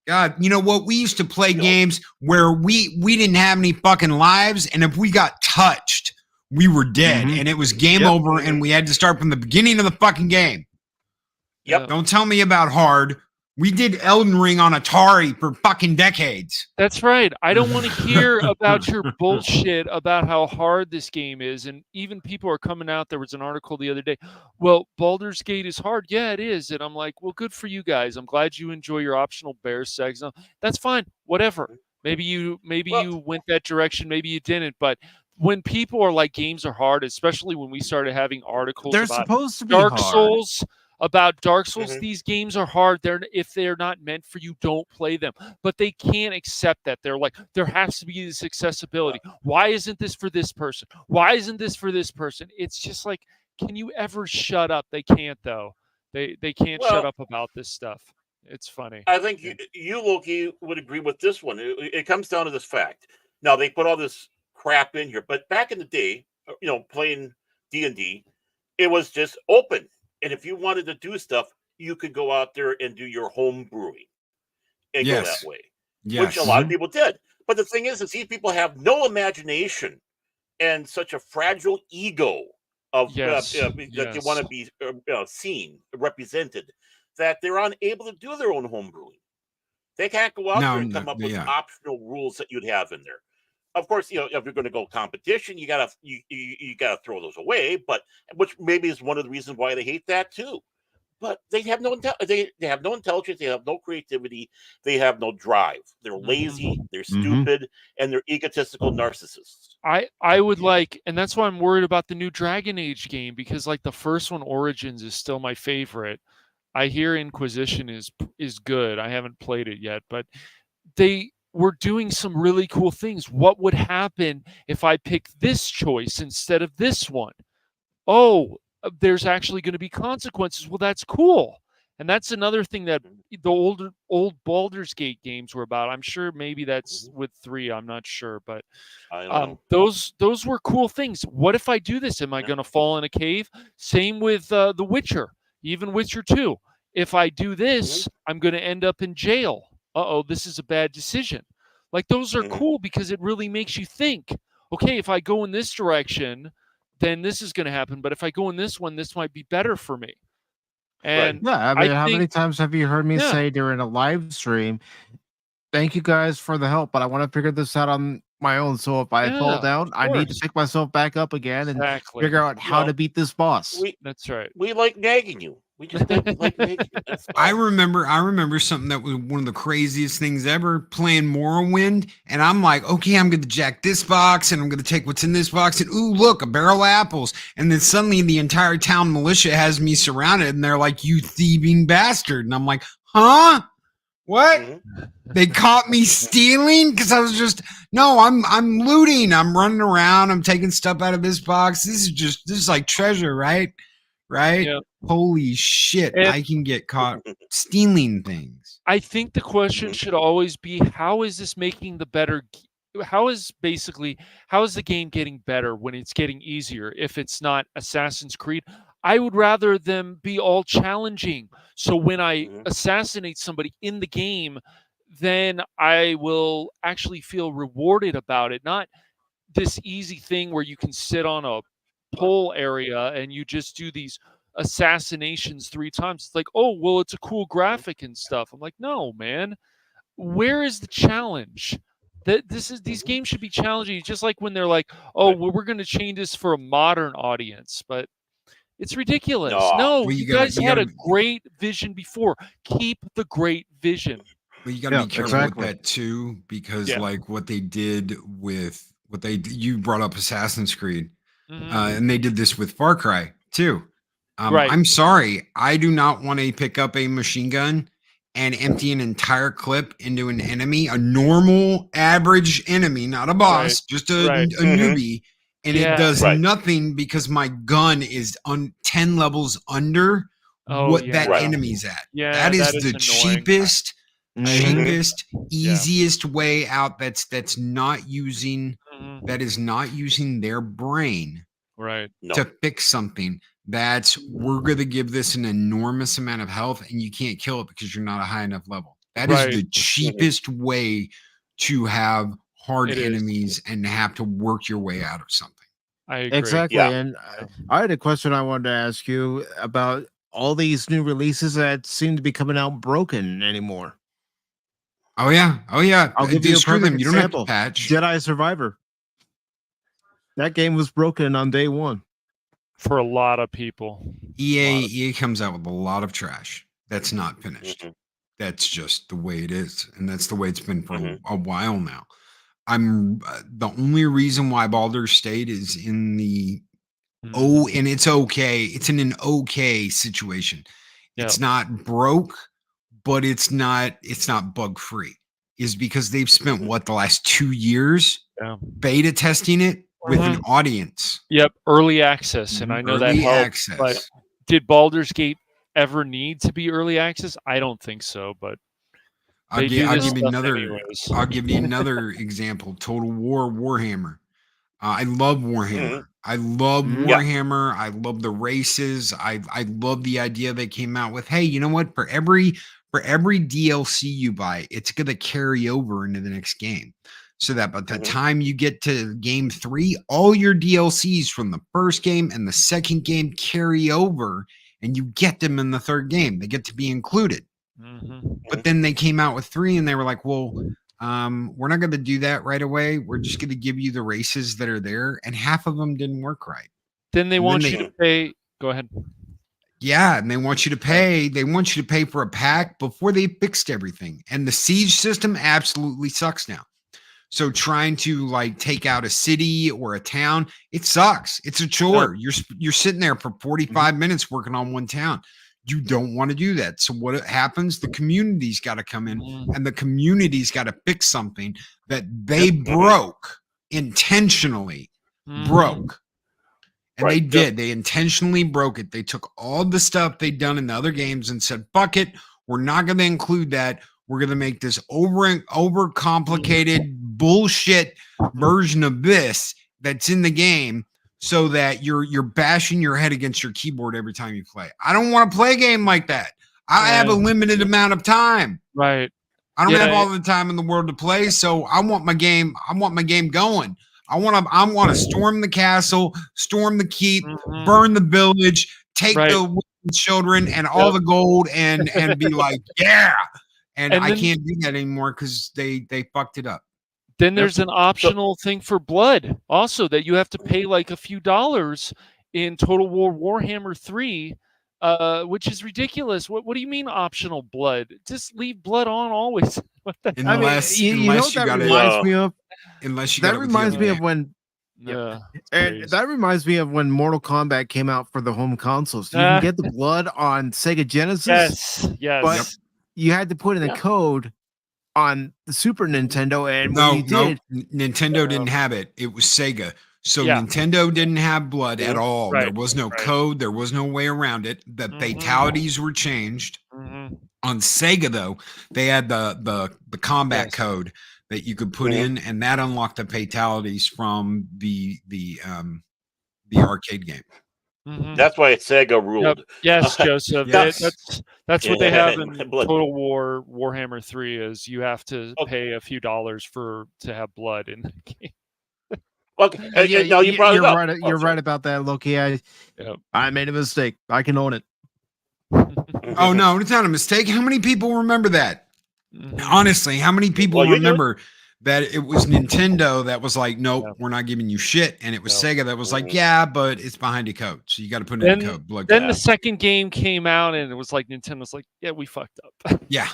God, you know what? We used to play games where we didn't have any fucking lives, and if we got touched, we were dead, and it was game over, and we had to start from the beginning of the fucking game. Yep. Don't tell me about hard. We did Elden Ring on Atari for fucking decades. That's right. I don't want to hear about your bullshit about how hard this game is. And even people are coming out. There was an article the other day. Well, Baldur's Gate is hard. Yeah, it is. And I'm like, well, good for you guys. I'm glad you enjoy your optional bear sex. That's fine. Whatever. Maybe you went that direction. Maybe you didn't. But when people are like, games are hard, especially when we started having articles They're about supposed to be Dark hard. Souls. About Dark Souls, these games are hard. If they're not meant for you, don't play them. But they can't accept that. They're like, there has to be this accessibility. Why isn't this for this person? Why isn't this for this person? It's just like, can you ever shut up? They can't, though. They can't shut up about this stuff. It's funny. I think you Loki would agree with this one. It comes down to this fact. Now they put all this crap in here, but back in the day, playing D&D, it was just open. And if you wanted to do stuff, you could go out there and do your home brewing and go that way, which a lot of people did. But the thing is these people have no imagination and such a fragile ego of that they want to be seen, represented, that they're unable to do their own home brewing. They can't go out there and come up with optional rules that you'd have in there. Of course, if you're going to go competition, you gotta throw those away. But which maybe is one of the reasons why they hate that too. But they have no they have no intelligence, they have no creativity, they have no drive. They're lazy, they're stupid, and they're egotistical narcissists. I would like, and that's why I'm worried about the new Dragon Age game, because like the first one, Origins, is still my favorite. I hear Inquisition is good. I haven't played it yet, but they were doing some really cool things. What would happen if I pick this choice instead of this one? Oh, there's actually going to be consequences. Well, that's cool. And that's another thing that the old Baldur's Gate games were about. I'm sure maybe that's with 3. I'm not sure, but those were cool things. What if I do this? Am I going to fall in a cave? Same with The Witcher, even Witcher 2. If I do this, I'm going to end up in jail. This is a bad decision. Like, those are cool because it really makes you think, okay, if I go in this direction, then this is going to happen. But if I go in this one, this might be better for me. And how many times have you heard me say during a live stream, thank you guys for the help, but I want to figure this out on my own. So if I fall down, I need to pick myself back up again and figure out how to beat this boss. That's right. We like nagging you. We just like nagging you. I remember something that was one of the craziest things ever, playing Morrowind, and I'm like, okay, I'm going to jack this box, and I'm going to take what's in this box, and ooh, look, a barrel of apples, and then suddenly the entire town militia has me surrounded, and they're like, you thieving bastard, and I'm like, huh? What? They caught me stealing? Because I was I'm looting. I'm running around. I'm taking stuff out of this box. This is like treasure, right? Right? Yep. Holy shit. I can get caught stealing things. I think the question should always be, how is this making the better? How is the game getting better when it's getting easier? If it's not Assassin's Creed, I would rather them be all challenging. So when I assassinate somebody in the game, then I will actually feel rewarded about it. Not this easy thing where you can sit on a pole area and you just do these assassinations 3 times. It's like, oh, well, it's a cool graphic and stuff. I'm like, no, man. Where is the challenge? These games should be challenging. Just like when they're like, oh, well, we're going to change this for a modern audience, but it's ridiculous. No, you guys had a great vision before. Keep the great vision. Well, you got to be careful with that too, because like what they did with you brought up Assassin's Creed, and they did this with Far Cry too. I'm sorry, I do not want to pick up a machine gun and empty an entire clip into an enemy, a normal, average enemy, not a boss, just a newbie. And it does nothing because my gun is 10 levels under what that enemy's at. Yeah, that is the cheapest, easiest way out. That's not using that is not using their brain to fix something. We're going to give this an enormous amount of health, and you can't kill it because you're not a high enough level. That is the cheapest way to have hard enemies and have to work your way out of something. I agree. Exactly. Yeah. And I had a question I wanted to ask you about all these new releases that seem to be coming out broken anymore. Oh yeah. I'll give you a perfect you example. Don't have to patch. Jedi Survivor. That game was broken on day 1. For a lot of people. EA comes out with a lot of trash that's not finished. That's just the way it is. And that's the way it's been for a while now. The only reason why Baldur's State is in the and it's okay. It's in an okay situation. Yep. It's not broke, but it's not bug free. Is because they've spent the last 2 years beta testing it with an audience. Yep, early access, and I know that helped. But did Baldur's Gate ever need to be early access? I don't think so, but I'll give you another example. Total War Warhammer. I love Warhammer. I love Warhammer. I love the races. I love the idea they came out with. Hey, you know what? For every DLC you buy, it's going to carry over into the next game. So that by the time you get to game 3, all your DLCs from the first game and the second game carry over, and you get them in the third game. They get to be included. But then they came out with 3 and they were like, well, we're not going to do that right away. We're just going to give you the races that are there. And half of them didn't work right. Then they want you to pay. Go ahead. Yeah. And they want you to pay. They want you to pay for a pack before they fixed everything. And the siege system absolutely sucks now. So trying to like take out a city or a town, it sucks. It's a chore. You're sitting there for 45 minutes working on one town. You don't want to do that. So what happens? The community's got to come in and the community's got to fix something that they broke intentionally. Broke. And they did. They intentionally broke it. They took all the stuff they'd done in the other games and said, fuck it. We're not going to include that. We're going to make this over complicated bullshit version of this that's in the game so that you're bashing your head against your keyboard every time you play. I don't want to play a game like that. I have a limited amount of time. Right. I don't have all the time in the world to play, so I want my game going. I want to storm the castle, storm the keep, burn the village, take the women, children and all the gold and be like, yeah. And I can't do that anymore because they fucked it up. Then there's an optional thing for blood also that you have to pay like a few dollars in Total War Warhammer 3, which is ridiculous. What do you mean optional blood? Just leave blood on always. Unless you know what that reminds me of? Unless you that reminds me of when that reminds me of when Mortal Kombat came out for the home consoles. You can get the blood on Sega Genesis. Yes. But you had to put in a code on the Super Nintendo, and Nintendo didn't have it. It was Sega. So Nintendo didn't have blood at all. There was no code. There was no way around it. The fatalities were changed. On Sega, though, they had the combat code that you could put in, and that unlocked the fatalities from the arcade game. That's why it's Sega ruled. Yes, Joseph. That's what they have in Total War Warhammer 3 is you have to pay a few dollars to have blood in the game. Okay. No, you brought it up. Right, you're right about that, Loki. I made a mistake. I can own it. Oh no, it's not a mistake. How many people remember that? Honestly, how many people remember that it was Nintendo that was like, nope, we're not giving you shit, and it was Sega that was like, yeah, but it's behind a code, so you got to put in a code. Blood then the second game came out, and it was like Nintendo's like, yeah, we fucked up. Yeah.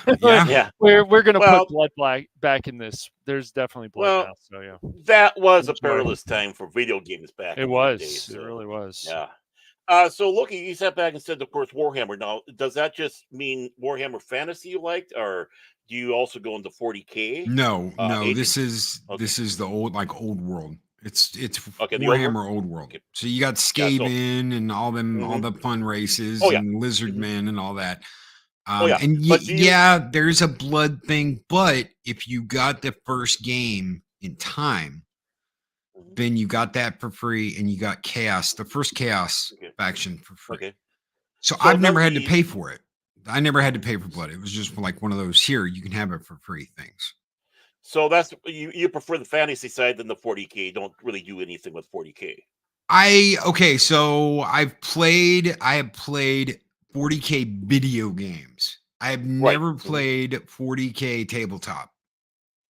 We're gonna put blood back in this. There's definitely blood now. So yeah, that was a perilous time for video games back. It was. It really was. Yeah. So Loki, you sat back and said, of course, Warhammer. Now, does that just mean Warhammer Fantasy you liked, or do you also go into 40K? No. This is the old world. It's Warhammer old world. Okay. So you got Skaven and all them, all the fun races and Lizardmen and all that. And there's a blood thing, but if you got the first game in time, then you got that for free, and you got Chaos, the first Chaos faction for free. Okay. So I've never had to pay for it. I never had to pay for blood. It was just like one of those here, you can have it for free things. So that's you prefer the fantasy side than the 40K. You don't really do anything with 40K. So I have played 40K video games. I have never played 40K tabletop.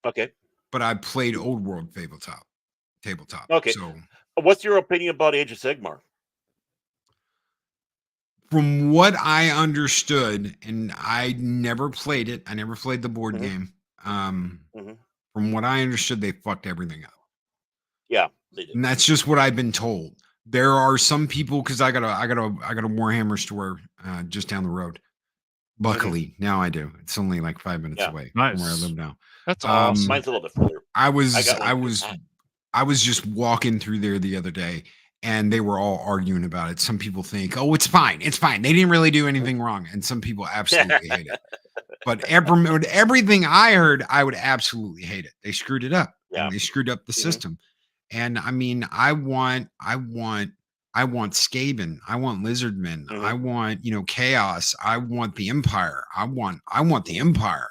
Okay. But I played old world tabletop. Okay. So what's your opinion about Age of Sigmar? From what I understood, and I never played it, I never played the board game. From what I understood, they fucked everything up. Yeah, they did. And that's just what I've been told. There are some people, because I got a Warhammer store just down the road. Luckily, now I do. It's only like 5 minutes away from where I live now. That's awesome. Mine's a little bit further. I was just walking through there the other day, and they were all arguing about it. Some people think, oh, it's fine. It's fine. They didn't really do anything wrong. And some people absolutely hate it. But everything I heard, I would absolutely hate it. They screwed it up. Yeah. And they screwed up the system. And I mean, I want Skaven. I want Lizardmen. I want, Chaos. I want the Empire. I want the Empire.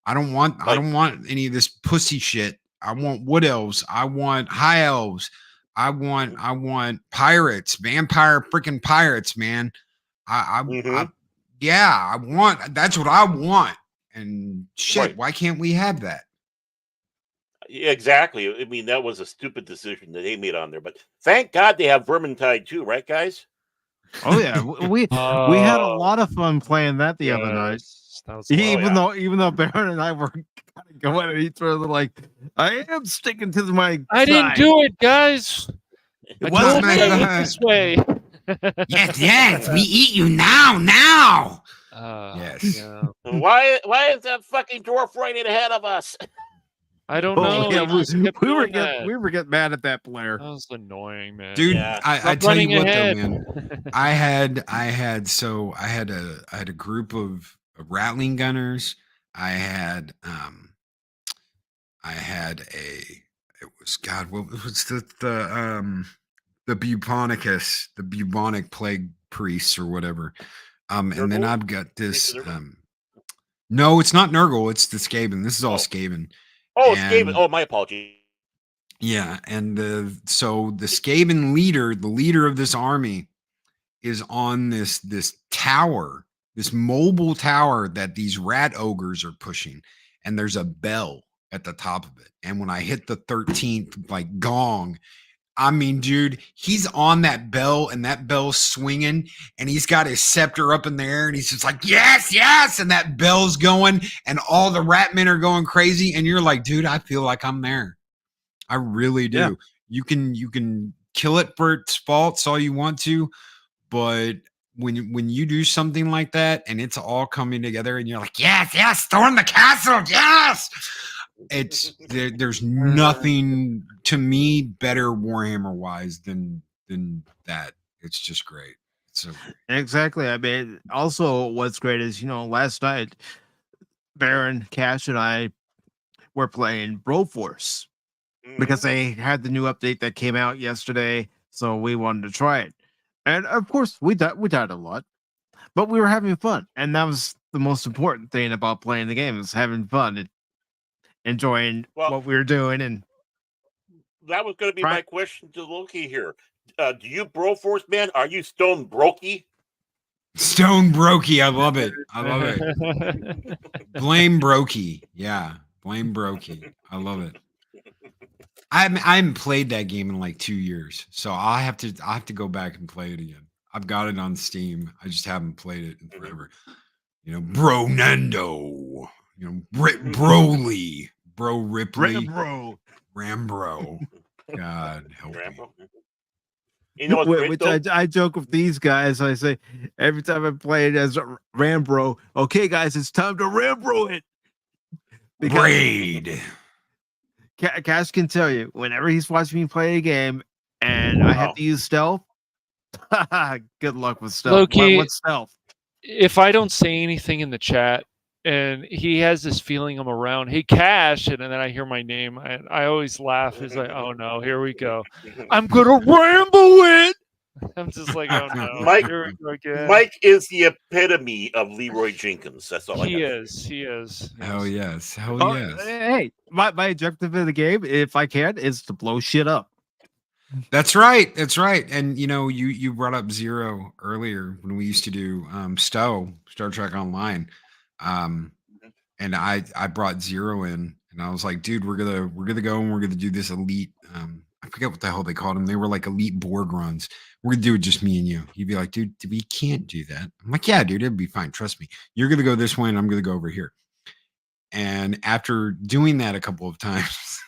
I don't want any of this pussy shit. I want Wood Elves. I want High Elves. I want pirates, vampire freaking pirates, man. That's what I want. And shit, why can't we have that? Yeah, exactly. I mean, that was a stupid decision that they made on there, but thank God they have Vermintide too, right, guys? Oh yeah, we had a lot of fun playing that the other night. Even though Baron and I were kind of going at each other like, I am sticking to my. I didn't do it, guys. It wasn't this way. Yes, we eat you now. Yes. Yeah. Why is that fucking dwarf right ahead of us? I don't know. Yeah, we were getting mad at that player. That was annoying, man. Dude, I tell you what though, man. I had a group of rattling gunners. I had what was the bubonicus, the bubonic plague priests or whatever. And then I've got this no, it's not Nurgle, it's the Skaven. This is all Skaven. Oh, Skaven. Oh, my apologies. Yeah, and so the Skaven leader, the leader of this army, is on this tower, this mobile tower that these rat ogres are pushing, and there's a bell at the top of it. And when I hit the 13th like gong, I mean, dude, he's on that bell and that bell's swinging and he's got his scepter up in the air and he's just like, yes, yes. And that bell's going and all the rat men are going crazy. And you're like, dude, I feel like I'm there. I really do. Yeah. You can kill it for its faults all you want to, but when you do something like that and it's all coming together and you're like, yes, yes, storm the castle, yes. There's nothing to me better Warhammer wise than that. It's just great. So exactly. I mean, also what's great is, last night Baron, Cash, and I were playing Broforce because they had the new update that came out yesterday, so we wanted to try it. And of course, we died a lot, but we were having fun, and that was the most important thing about playing the game, is having fun. Enjoying what we were doing, and that was going to be my question to Loki here. Do you Broforce, man? Are you Stone Brokey? Stone Brokey, I love it. I love it. Blame Brokey, yeah, blame Brokey. I love it. I haven't played that game in like 2 years, so I have to go back and play it again. I've got it on Steam. I just haven't played it in forever. Bronendo. Broly, Bro Ripley, Rambro. God help me. Which I joke with these guys. I say every time I play it as Rambro, okay, guys, it's time to Rambro it. Raid. Cash can tell you, whenever he's watching me play a game and I have to use stealth, good luck with stealth. Loki, what's stealth? If I don't say anything in the chat, and he has this feeling I'm around, hey, Cash, and then I hear my name, I always laugh. He's like, oh no, here we go. I'm gonna ramble it. I'm just like, oh no. Mike is the epitome of Leroy Jenkins. That's all he is. He is. Hell yes. Hell yes. Hey, my objective in the game, if I can, is to blow shit up. That's right. That's right. And you brought up Zero earlier when we used to do Star Trek Online. And I brought Zero in and I was like, dude, we're gonna go and we're gonna do this elite. I forget what the hell they called them. They were like elite Borg runs. We're gonna do it just me and you. He'd be like, dude, we can't do that. I'm like, yeah, dude, it'd be fine. Trust me. You're gonna go this way and I'm gonna go over here. And after doing that a couple of times,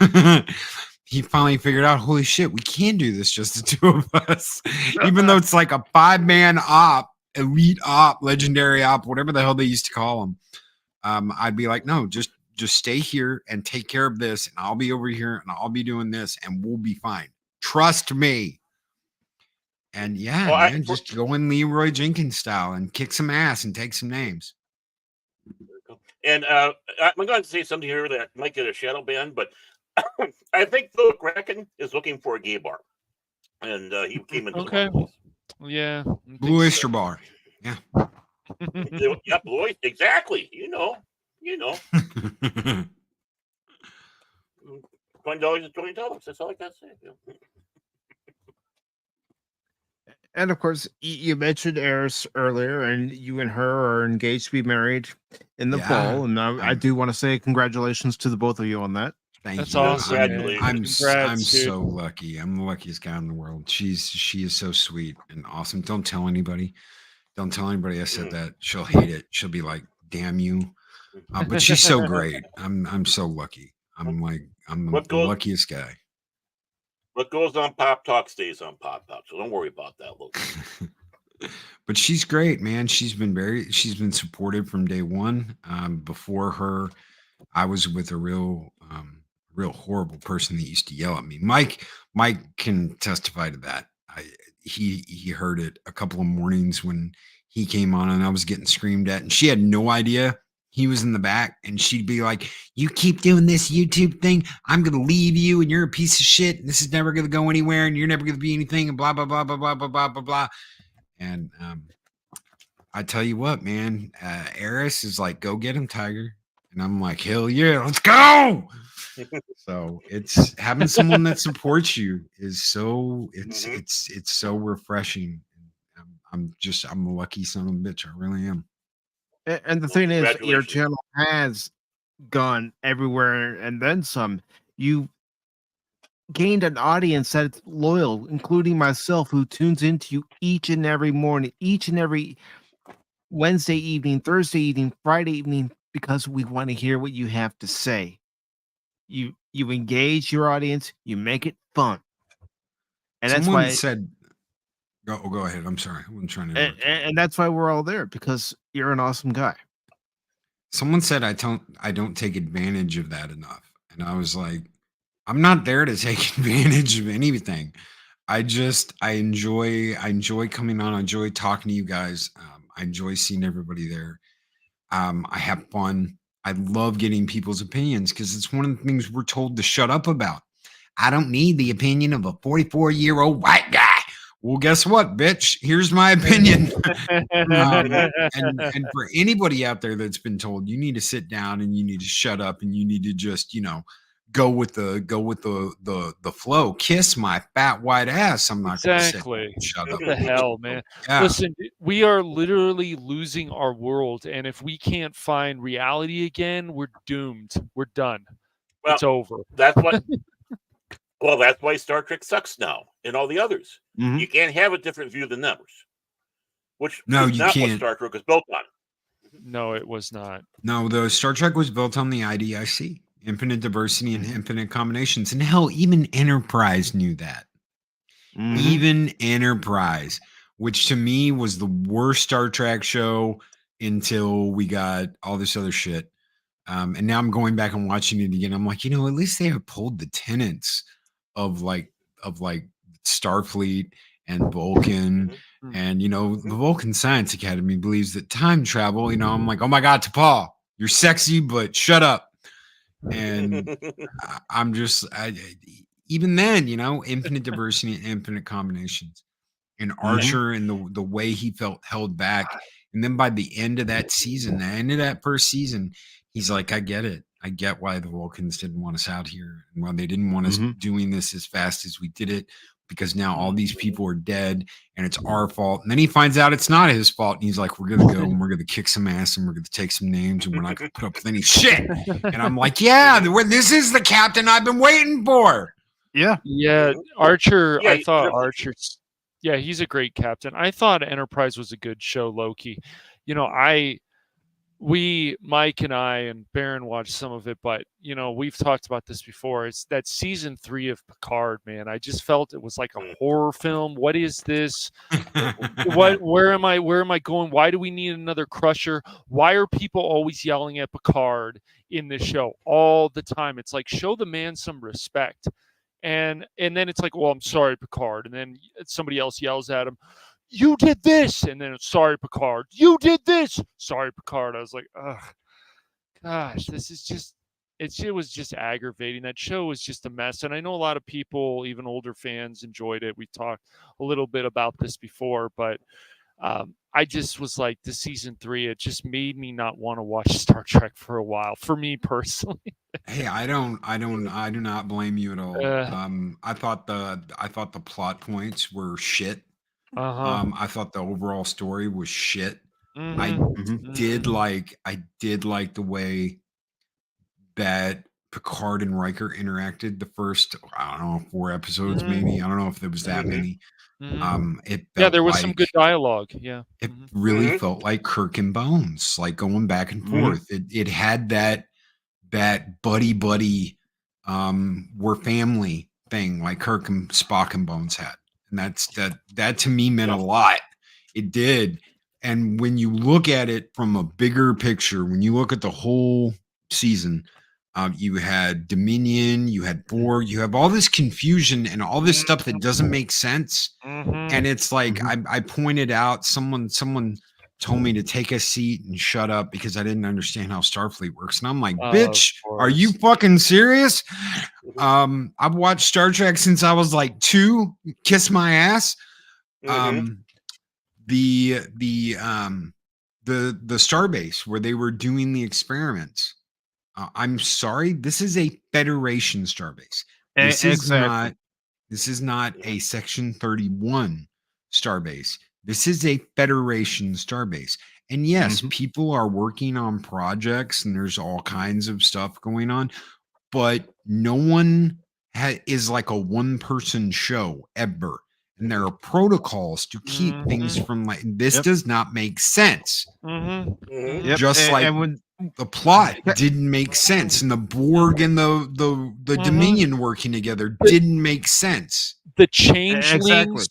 he finally figured out, holy shit, we can do this just the two of us. Even though it's like a 5-man op, elite op, legendary op, whatever the hell they used to call them. I'd be like, no, just stay here and take care of this, and I'll be over here and I'll be doing this and we'll be fine. Trust me. And man, just go in Leroy Jenkins style and kick some ass and take some names. And I'm going to say something here that might get a shadow ban, but I think Phil Kraken is looking for a gay bar, and he came into the yeah, Blue Oyster Bar. Yeah. Yeah, Blue Oyster. Exactly. You know. $20 is $20. That's all I got to say. Yeah. And of course, you mentioned Eris earlier, and you and her are engaged to be married in the fall. And I do want to say congratulations to the both of you on that. That's awesome. I'm so lucky. I'm the luckiest guy in the world. She is so sweet and awesome. Don't tell anybody. Don't tell anybody I said that. She'll hate it. She'll be like, "Damn you!" But she's so great. I'm so lucky. I'm the luckiest guy. What goes on Pop Talk stays on Pop Talk, so don't worry about that, Luke. But she's great, man. She's been supportive from day one. Before her, I was with a real horrible person that used to yell at me. Mike can testify to that. He heard it a couple of mornings when he came on and I was getting screamed at, and she had no idea he was in the back, and she'd be like, "You keep doing this YouTube thing, I'm going to leave you, and you're a piece of shit, and this is never going to go anywhere, and you're never going to be anything, and blah, blah, blah, blah, blah, blah, blah, blah, blah." And I tell you what, man, Eris is like, "Go get him, Tiger." And I'm like, "Hell yeah, let's go." So it's having someone that supports you is so it's so refreshing. I'm a lucky son of a bitch. I really am. And the thing is, your channel has gone everywhere and then some. You gained an audience that's loyal, including myself, who tunes into you each and every morning, each and every Wednesday evening, Thursday evening, Friday evening, because we want to hear what you have to say. You engage your audience, you make it fun. And someone that's why said, go ahead. I'm sorry. I wasn't trying to and that's why we're all there, because you're an awesome guy. Someone said I don't take advantage of that enough. And I was like, I'm not there to take advantage of anything. I enjoy coming on. I enjoy talking to you guys. I enjoy seeing everybody there. I have fun. I love getting people's opinions because it's one of the things we're told to shut up about. I don't need the opinion of a 44-year-old white guy. Well, guess what, bitch? Here's my opinion. And for anybody out there that's been told you need to sit down and you need to shut up and you need to just, go with the flow. Kiss my fat white ass. I'm not going to sit and shut up. What the hell, man? Yeah. Listen, we are literally losing our world, and if we can't find reality again, we're doomed. We're done. Well, it's over. That's what. Well, that's why Star Trek sucks now, and all the others. Mm-hmm. You can't have a different view than theirs. Which no, is you not can't. What Star Trek was built on. No, it was not. No, the Star Trek was built on the IDIC. Infinite diversity and infinite combinations. And hell, even Enterprise knew that. Mm-hmm. Even Enterprise, which to me was the worst Star Trek show until we got all this other shit. And now I'm going back and watching it again. I'm like, at least they have pulled the tenets of Starfleet and Vulcan. Mm-hmm. And, the Vulcan Science Academy believes that time travel, I'm like, oh my God, T'Pol, you're sexy, but shut up. And I'm just, even then, infinite diversity and infinite combinations. And Archer and the way he felt held back. And then by the end of that season, the end of that first season, he's like, I get it. I get why the Vulcans didn't want us out here and why they didn't want us doing this as fast as we did it, because now all these people are dead and it's our fault. And then he finds out it's not his fault. And he's like, we're going to go and we're going to kick some ass and we're going to take some names and we're not going to put up with any shit. And I'm like, yeah, this is the captain I've been waiting for. Yeah. Yeah. Archer, yeah, I thought Archer, yeah, he's a great captain. I thought Enterprise was a good show, low-key. Mike and I and Baron watched some of it, but we've talked about this before. It's that season 3 of Picard, man. I just felt it was like a horror film. What is this? Where am I going? Why do we need another Crusher? Why are people always yelling at Picard in this show all the time? It's like, show the man some respect. And then it's like, well, I'm sorry, Picard. And then somebody else yells at him, you did this. And then it's, sorry, Picard. You did this. Sorry, Picard. I was like, ugh, gosh, this is just, it was just aggravating. That show was just a mess. And I know a lot of people, even older fans, enjoyed it. We talked a little bit about this before, but I just was like, the season 3, it just made me not want to watch Star Trek for a while, for me personally. Hey, I do not blame you at all. I thought the plot points were shit. I thought the overall story was shit. I did like the way that Picard and Riker interacted the first, I don't know, 4 episodes, maybe. I don't know if there was that many. There was some good dialogue. Yeah, it really felt like Kirk and Bones, like going back and forth. It had that buddy we're family thing, like Kirk and Spock and Bones had, and that to me meant a lot. It did. And when you look at it from a bigger picture, when you look at the whole season, you had Dominion, you had Borg, you have all this confusion and all this stuff that doesn't make sense. And it's like, I pointed out, someone told me to take a seat and shut up because I didn't understand how Starfleet works. And I'm like, bitch, are you fucking serious? I've watched Star Trek since I was like 2. Kiss my ass. The starbase where they were doing the experiments. I'm sorry, this is a Federation starbase. This is not a Section 31 starbase. This is a Federation starbase. And yes, people are working on projects and there's all kinds of stuff going on, but no one is like a one-person show ever. And there are protocols to keep things from like this. Does not make sense. Just like the plot didn't make sense, and the Borg and the Dominion working together didn't make sense. The changelings,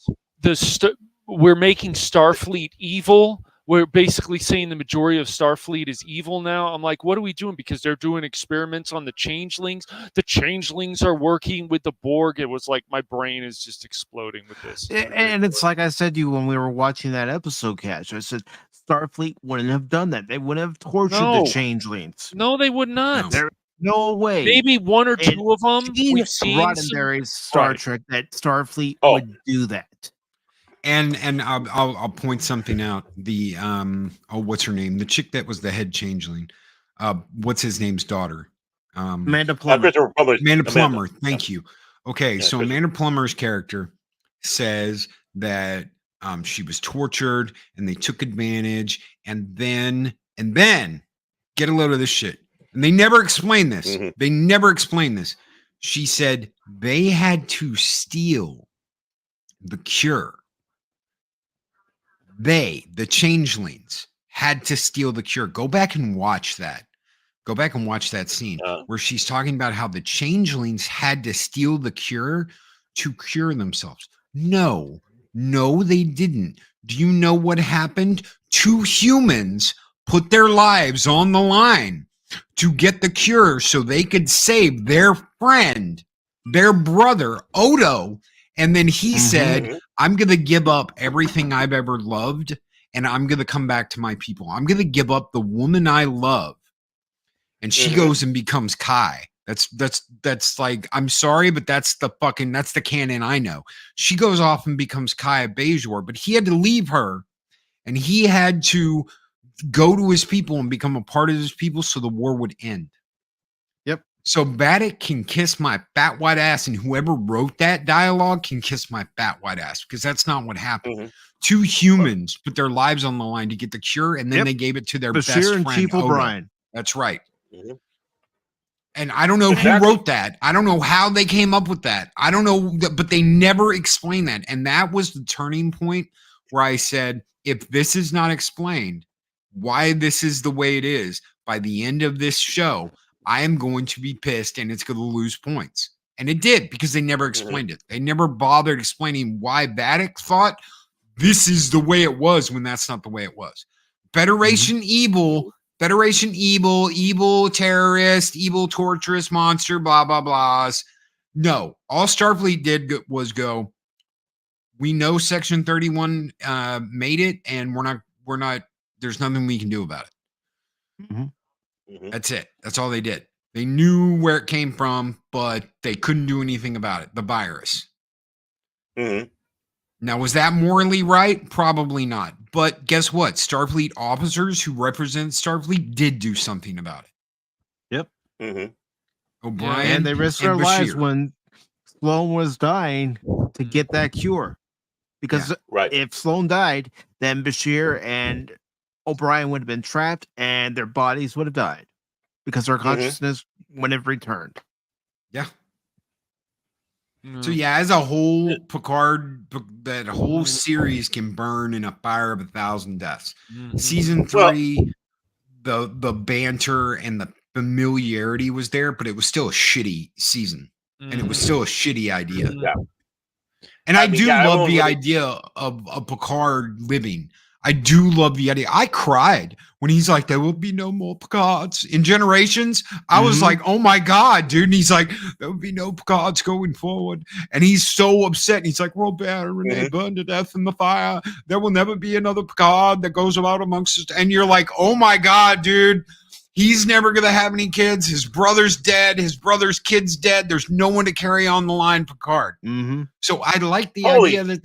we're making Starfleet evil. We're basically saying the majority of Starfleet is evil now. I'm like, what are we doing? Because they're doing experiments on the changelings. The changelings are working with the Borg. It was like my brain is just exploding with this. And it's like I said to you when we were watching that episode, Cash. I said Starfleet wouldn't have done that. They wouldn't have tortured the changelings. No, they would not. No way. Maybe 1 or 2 of them. We've seen Roddenberry's Star Trek that Starfleet would do that. And I'll point something out. The what's her name? The chick that was the head changeling. What's his name's daughter? Amanda Plummer. Amanda Plummer. Thank you. Okay, so Amanda Plummer's character says that she was tortured and they took advantage, and then get a load of this shit. And they never explained this. They never explained this. She said they had to steal the cure. The changelings, had to steal the cure. Go back and watch that. Go back and watch that scene where she's talking about how the changelings had to steal the cure to cure themselves. No, they didn't. Do you know what happened? 2 humans put their lives on the line to get the cure so they could save their friend, their brother, Odo. And then he said, I'm going to give up everything I've ever loved, and I'm going to come back to my people. I'm going to give up the woman I love. And she goes and becomes Kai. That's like, I'm sorry, but that's the canon I know. She goes off and becomes Kai of Bajor, but he had to leave her, and he had to go to his people and become a part of his people so the war would end. So Vadic can kiss my fat white ass, and whoever wrote that dialogue can kiss my fat white ass, because that's not what happened. 2 humans put their lives on the line to get the cure, and then they gave it to their best friend, Chief O'Brien. That's right. And I don't know who wrote that. I don't know how they came up with that. I don't know, but they never explained that. And that was the turning point where I said, if this is not explained, why this is the way it is, by the end of this show, I am going to be pissed and it's going to lose points. And it did, because they never explained it. They never bothered explaining why Vadic thought this is the way it was when that's not the way it was. Federation evil, evil terrorist, evil torturous monster, blah, blah, blahs. No, all Starfleet did was go, we know Section 31 made it, and we're not, there's nothing we can do about it. Mm-hmm. That's it. That's all they did. They knew where it came from, but they couldn't do anything about it. The virus. Mm-hmm. Now, was that morally right? Probably not. But guess what? Starfleet officers who represent Starfleet did do something about it. Yep. Mm-hmm. O'Brien and they risked their lives when Sloan was dying to get that cure. Because if Sloan died, then Bashir and O'Brien would have been trapped and their bodies would have died because their consciousness wouldn't have returned. Yeah. So yeah, as a whole, Picard, that whole series can burn in a fire of 1,000 deaths. Season 3, the banter and the familiarity was there, but it was still a shitty season, and it was still a shitty idea. Yeah. And I do love the idea of Picard living. I do love the idea. I cried when he's like, there will be no more Picards in Generations. I was like, oh my God, dude. And he's like, there will be no Picards going forward. And he's so upset. And he's like, well, Baron, Renee burned to death in the fire. There will never be another Picard that goes about amongst us. And you're like, oh my God, dude. He's never going to have any kids. His brother's dead. His brother's kid's dead. There's no one to carry on the line Picard. So I like the idea that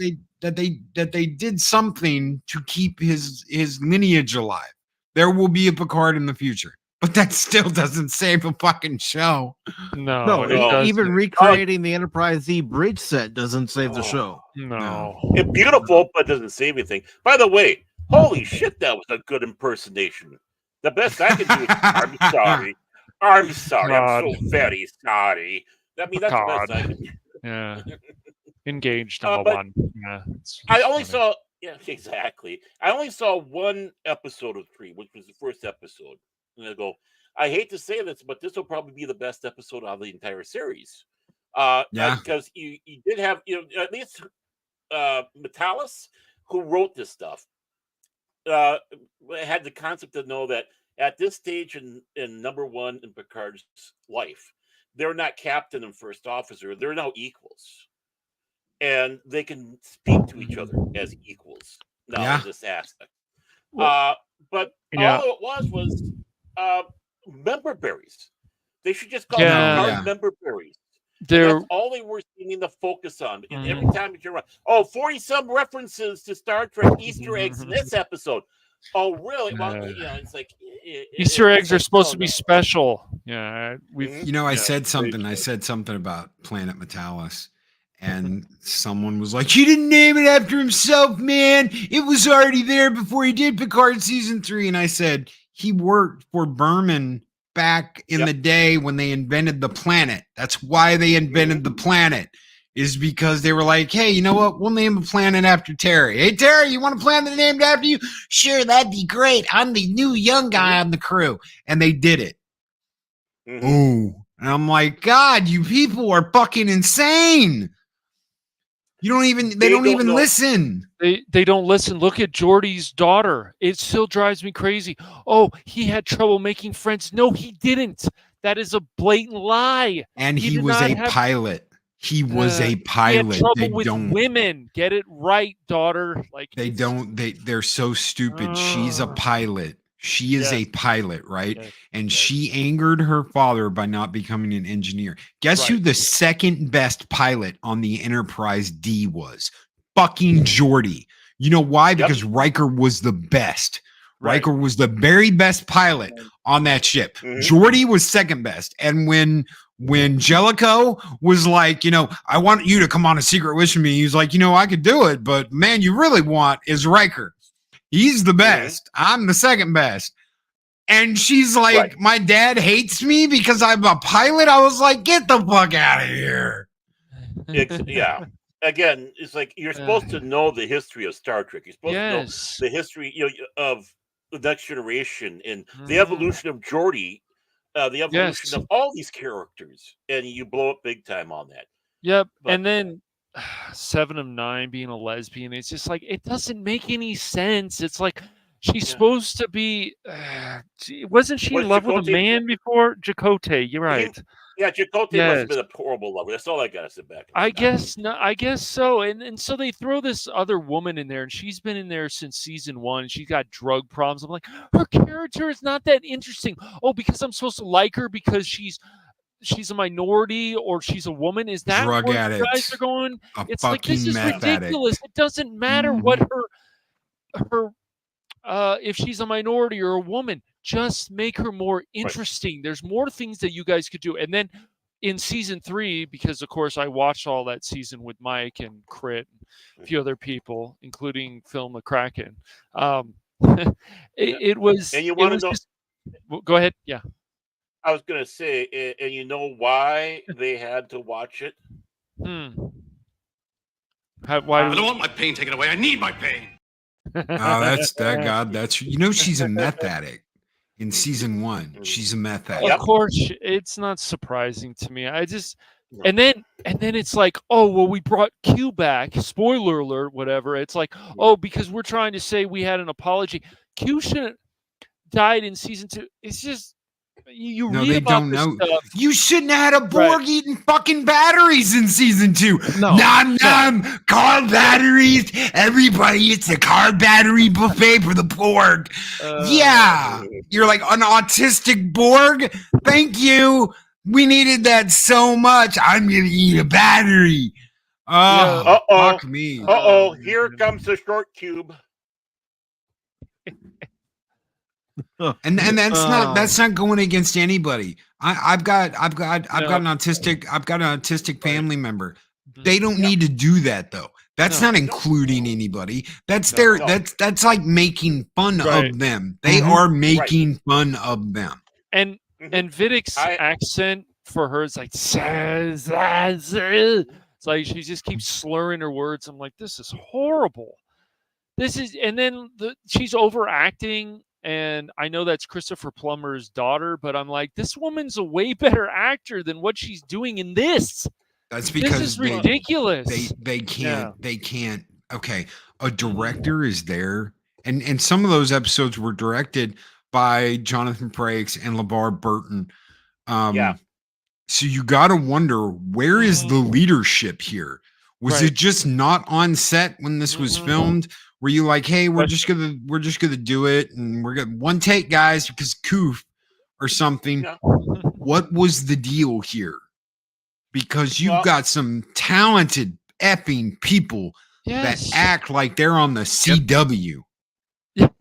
they did something to keep his lineage alive. There will be a Picard in the future, but that still doesn't save a fucking show. No. Even recreating the Enterprise Z bridge set doesn't save the show. No. It's beautiful, but doesn't save anything. By the way, holy shit, that was a good impersonation. The best I can do is, I'm sorry. I'm sorry. I'm so very sorry. I mean, that's the best I can do. Yeah. Engaged number one. Yeah. I only saw, exactly. I only saw one episode of 3, which was the first episode. And I go, I hate to say this, but this will probably be the best episode of the entire series. Because you did have, at least Metalis, who wrote this stuff, had the concept to know that at this stage in number 1 in Picard's life, they're not captain and first officer. They're now equals. And they can speak to each other as equals now in this aspect. But all it was member berries. They should just call them member berries. That's all they were seeming to focus on. And every time you turn around, 40-some references to Star Trek Easter eggs in this episode. Oh, really? Well, it's like Easter eggs are supposed to be special. Yeah, I said something. I said something about Planet Metalis, and someone was like, "You didn't name it after himself, man. It was already there before he did Picard season 3." And I said he worked for Berman back in the day when they invented the planet. That's why they invented the planet, is because they were like, hey, you know what? We'll name a planet after Terry. Hey, Terry, you want a planet named after you? Sure, that'd be great. I'm the new young guy on the crew. And they did it. Ooh. And I'm like, God, you people are fucking insane. They don't even listen. They don't listen. Look at Geordi's daughter. It still drives me crazy. Oh, he had trouble making friends. No, he didn't. That is a blatant lie. And he was a pilot. He was a pilot. He had trouble with women. Get it right, daughter. Like they're so stupid. She's a pilot. She is a pilot, right? Yes. And she angered her father by not becoming an engineer. Guess who the second best pilot on the Enterprise D was? Fucking Geordi. You know why? Because Riker was the best. Riker was the very best pilot on that ship. Geordi was second best. And when Jellicoe was like, I want you to come on a secret wish with me, he was like, I could do it, but man, you really want is Riker. He's the best. I'm the second best. And she's like, my dad hates me because I'm a pilot. I was like, get the fuck out of here. Again, it's like you're supposed to know the history of Star Trek. You're supposed to know the history of the Next Generation and the evolution of Geordi, the evolution of all these characters. And you blow up big time on that. Yep. And then 7 of 9 being a lesbian, it's just like it doesn't make any sense. It's like she's supposed to be wasn't she in love with a man before? Chakotay, you're right. Yeah, Chakotay must have been a horrible lover. That's all I got to sit back. I guess so. And so they throw this other woman in there, and she's been in there since season 1. She's got drug problems. I'm like, her character is not that interesting. Oh, because I'm supposed to like her because she's a minority or she's a woman. Is that drug where addict, you guys are going? It's like, this is ridiculous. Addict. It doesn't matter what her if she's a minority or a woman, just make her more interesting. Right. There's more things that you guys could do. And then in season 3, because of course I watched all that season with Mike and Crit and a few other people, including Phil McCracken. It was. And you want to know? Go ahead. Yeah. I was going to say, and you know why they had to watch it? Why? I don't want my pain taken away. I need my pain. That's she's a meth addict. In season 1, she's a meth addict. Of course, it's not surprising to me. I just and then it's like, oh well, we brought Q back. Spoiler alert, whatever. It's like, oh, because we're trying to say we had an apology. Q shouldn't died in season 2. It's just read about this stuff. You shouldn't have had a Borg eating fucking batteries in season 2. Nom, car batteries. Everybody eats a car battery buffet for the Borg. You're like an autistic Borg. Thank you. We needed that so much. I'm gonna eat a battery. Fuck me. Here comes the short cube. And that's not going against anybody. I've got an autistic family member. They don't need to do that though. That's not including anybody. That's that's like making fun of them. They are making fun of them. And Vidic's accent for her is like, it's like she just keeps slurring her words. I'm like, this is horrible. And then she's overacting. And I know that's Christopher Plummer's daughter, but I'm like, this woman's a way better actor than what she's doing in this. That's because this is ridiculous. They can't. Okay, a director is there, and some of those episodes were directed by Jonathan Frakes and LeVar Burton. So you got to wonder, where is the leadership here? Was it just not on set when this was filmed? Were you like, hey, we're just gonna do it, and we're gonna one take, guys, because Koof or something? Yeah. What was the deal here? Because you've got some talented effing people that act like they're on the CW.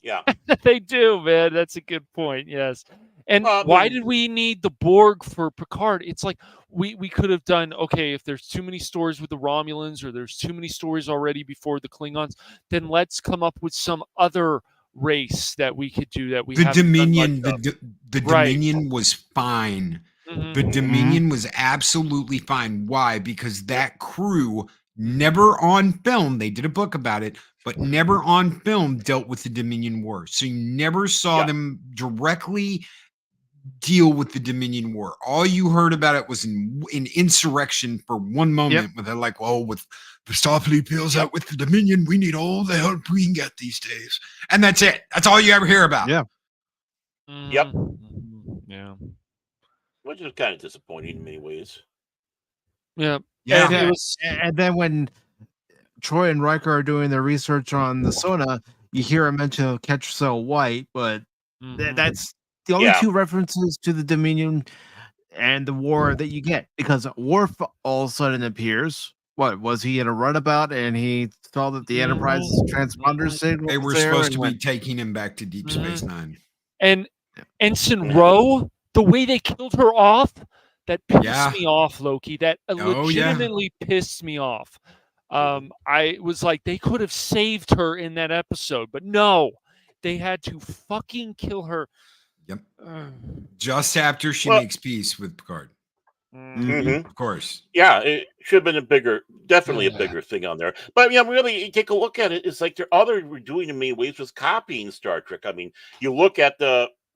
Yeah, they do, man. That's a good point. Yes. And why did we need the Borg for Picard? It's like we could have done, okay, if there's too many stories with the Romulans or there's too many stories already before the Klingons, then let's come up with some other race that we could do that we the Dominion. The Dominion was fine. The Dominion was absolutely fine. Why? Because that crew never on film, they did a book about it, but never on film dealt with the Dominion War. So you never saw them directly deal with the Dominion War. All you heard about it was in insurrection for one moment, where they're like, well, with Starfleet peels out with the Dominion, we need all the help we can get these days. And that's it. That's all you ever hear about. Yeah. Yep. Yeah. Which is kind of disappointing in many ways. Yeah. Yeah. And then when Troy and Riker are doing their research on the Sona, you hear a mention of Ketracel White, but that's the only two references to the Dominion and the war that you get, because Worf all of a sudden appears. What was he in a runabout and he saw that the Enterprise's transponder signal? They were supposed to be taking him back to Deep Space Nine. And Ensign Ro, the way they killed her off, that pissed me off, Loki. That legitimately pissed me off. I was like, they could have saved her in that episode, but no, they had to fucking kill her. Yep. Just after she makes peace with Picard. Of course. Yeah, it should have been a bigger thing on there. But yeah, really, you take a look at it. It's like all they were doing in many ways was copying Star Trek. I mean, you look at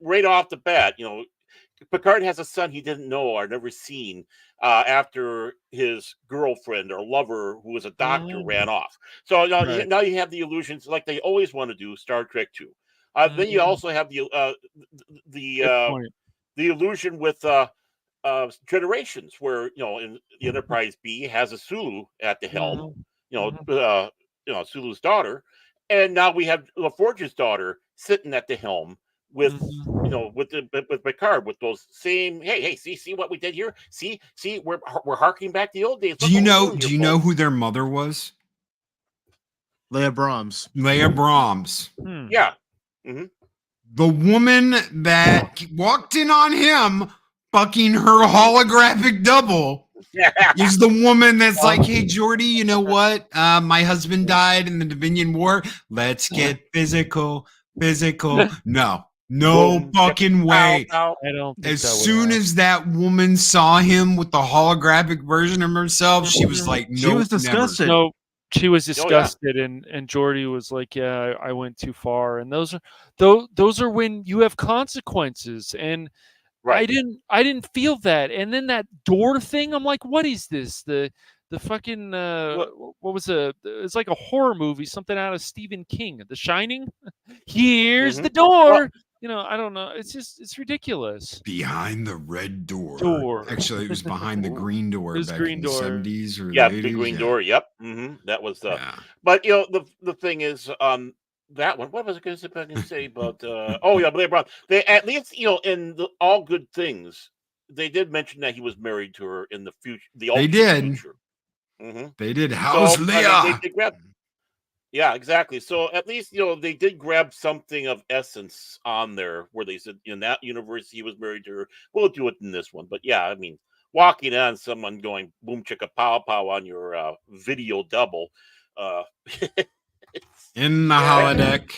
right off the bat, Picard has a son he didn't know or never seen after his girlfriend or lover, who was a doctor, ran off. So now you have the illusions like they always want to do Star Trek 2. Then you also have the illusion with generations where, you know, in the Enterprise B has a Sulu at the helm, Sulu's daughter, and now we have LaForge's daughter sitting at the helm with with Picard, with those same see what we did here, see we're harking back to the old days. Do you know who their mother was? Leia Brahms. Leia Brahms. Yeah. The woman that walked in on him fucking her holographic double is the woman that's like, hey, Geordi, you know what? My husband died in the Dominion War. Let's get physical. No fucking way. I don't think as soon as that woman saw him with the holographic version of herself, she was like, no, she was disgusted. No, she was disgusted, and Geordi was like, yeah, I went too far. And those are when you have consequences. And right. I didn't feel that. And then that door thing, I'm like, what is this? The fucking what was it's like a horror movie, something out of Stephen King, The Shining. Here's the door. Well, I don't know. It's ridiculous. Behind the red door. Actually, it was behind the green door back in the 70s or the 80s. The green door. Yep. That was But the thing is, that one. What was I going to say about? Blair Brown. They at least in All Good Things, they did mention that he was married to her in the future. They did. They did. How's Leia? Yeah, exactly. So at least they did grab something of essence on there, where they said in that universe he was married to her. We'll do it in this one, but yeah, I mean, walking on someone going boom chicka pow pow on your video double, in the holodeck.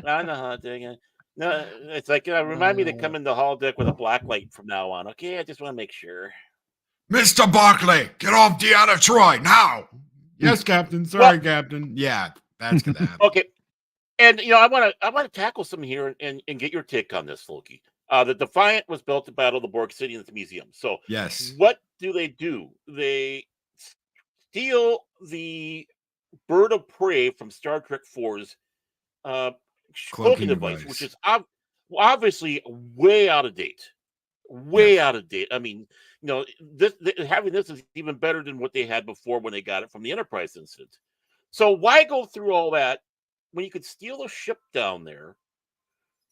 On the holodeck. No, it's like remind me to come in the holodeck with a black light from now on. Okay, I just want to make sure. Mr. Barclay, get off Deanna Troi now. Yes, Captain. Sorry, Captain. Yeah, that's gonna happen. Okay, and I want to tackle some here and get your take on this, Loki. The Defiant was built to battle the Borg City in the museum. So yes, what do? They steal the bird of prey from Star Trek 4's cloaking device, which is obviously way out of date. Out of date. I mean, having this is even better than what they had before when they got it from the Enterprise incident. So why go through all that when you could steal a ship down there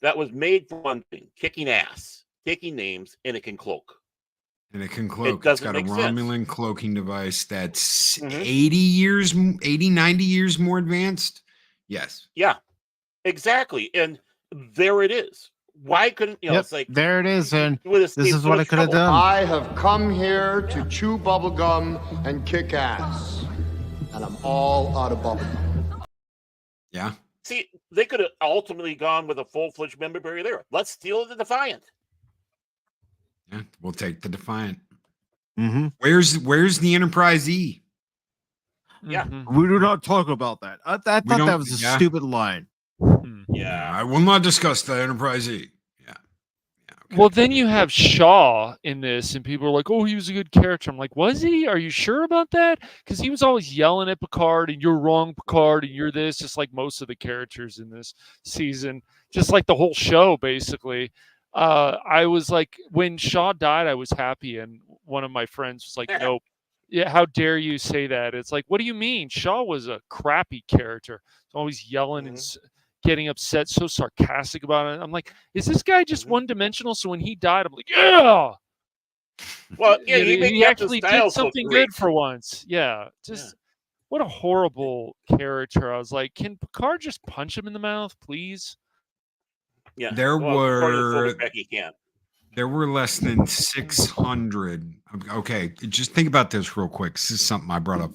that was made for one thing, kicking ass, taking names, and it can cloak. It's got a Romulan cloaking device that's 80, 90 years more advanced. Yes. Yeah, exactly. And there it is. Why couldn't it's like there it is, and this is what I could have done. I have come here to chew bubblegum and kick ass, and I'm all out of bubblegum. Yeah. See, they could have ultimately gone with a full-fledged member barrier there. Let's steal the Defiant. Yeah, we'll take the Defiant. Where's the Enterprise E? Yeah, we do not talk about that. I thought that was a stupid line. Yeah, I will not discuss the Enterprise E. Yeah. Okay. Well, then you have Shaw in this, and people are like, "Oh, he was a good character." I'm like, "Was he? Are you sure about that?" Because he was always yelling at Picard, and "You're wrong, Picard," and "You're this," just like most of the characters in this season, just like the whole show, basically. I was like, when Shaw died, I was happy, and one of my friends was like, "Nope." Yeah, how dare you say that? It's like, what do you mean? Shaw was a crappy character. He's always yelling and getting upset, so sarcastic about it. I'm like, is this guy just one-dimensional? So when he died, I'm like, yeah. Well, yeah, he actually did something good for once. Yeah, just what a horrible character. I was like, can Picard just punch him in the mouth, please? Yeah, there were less than 600. Okay, just think about this real quick. This is something I brought up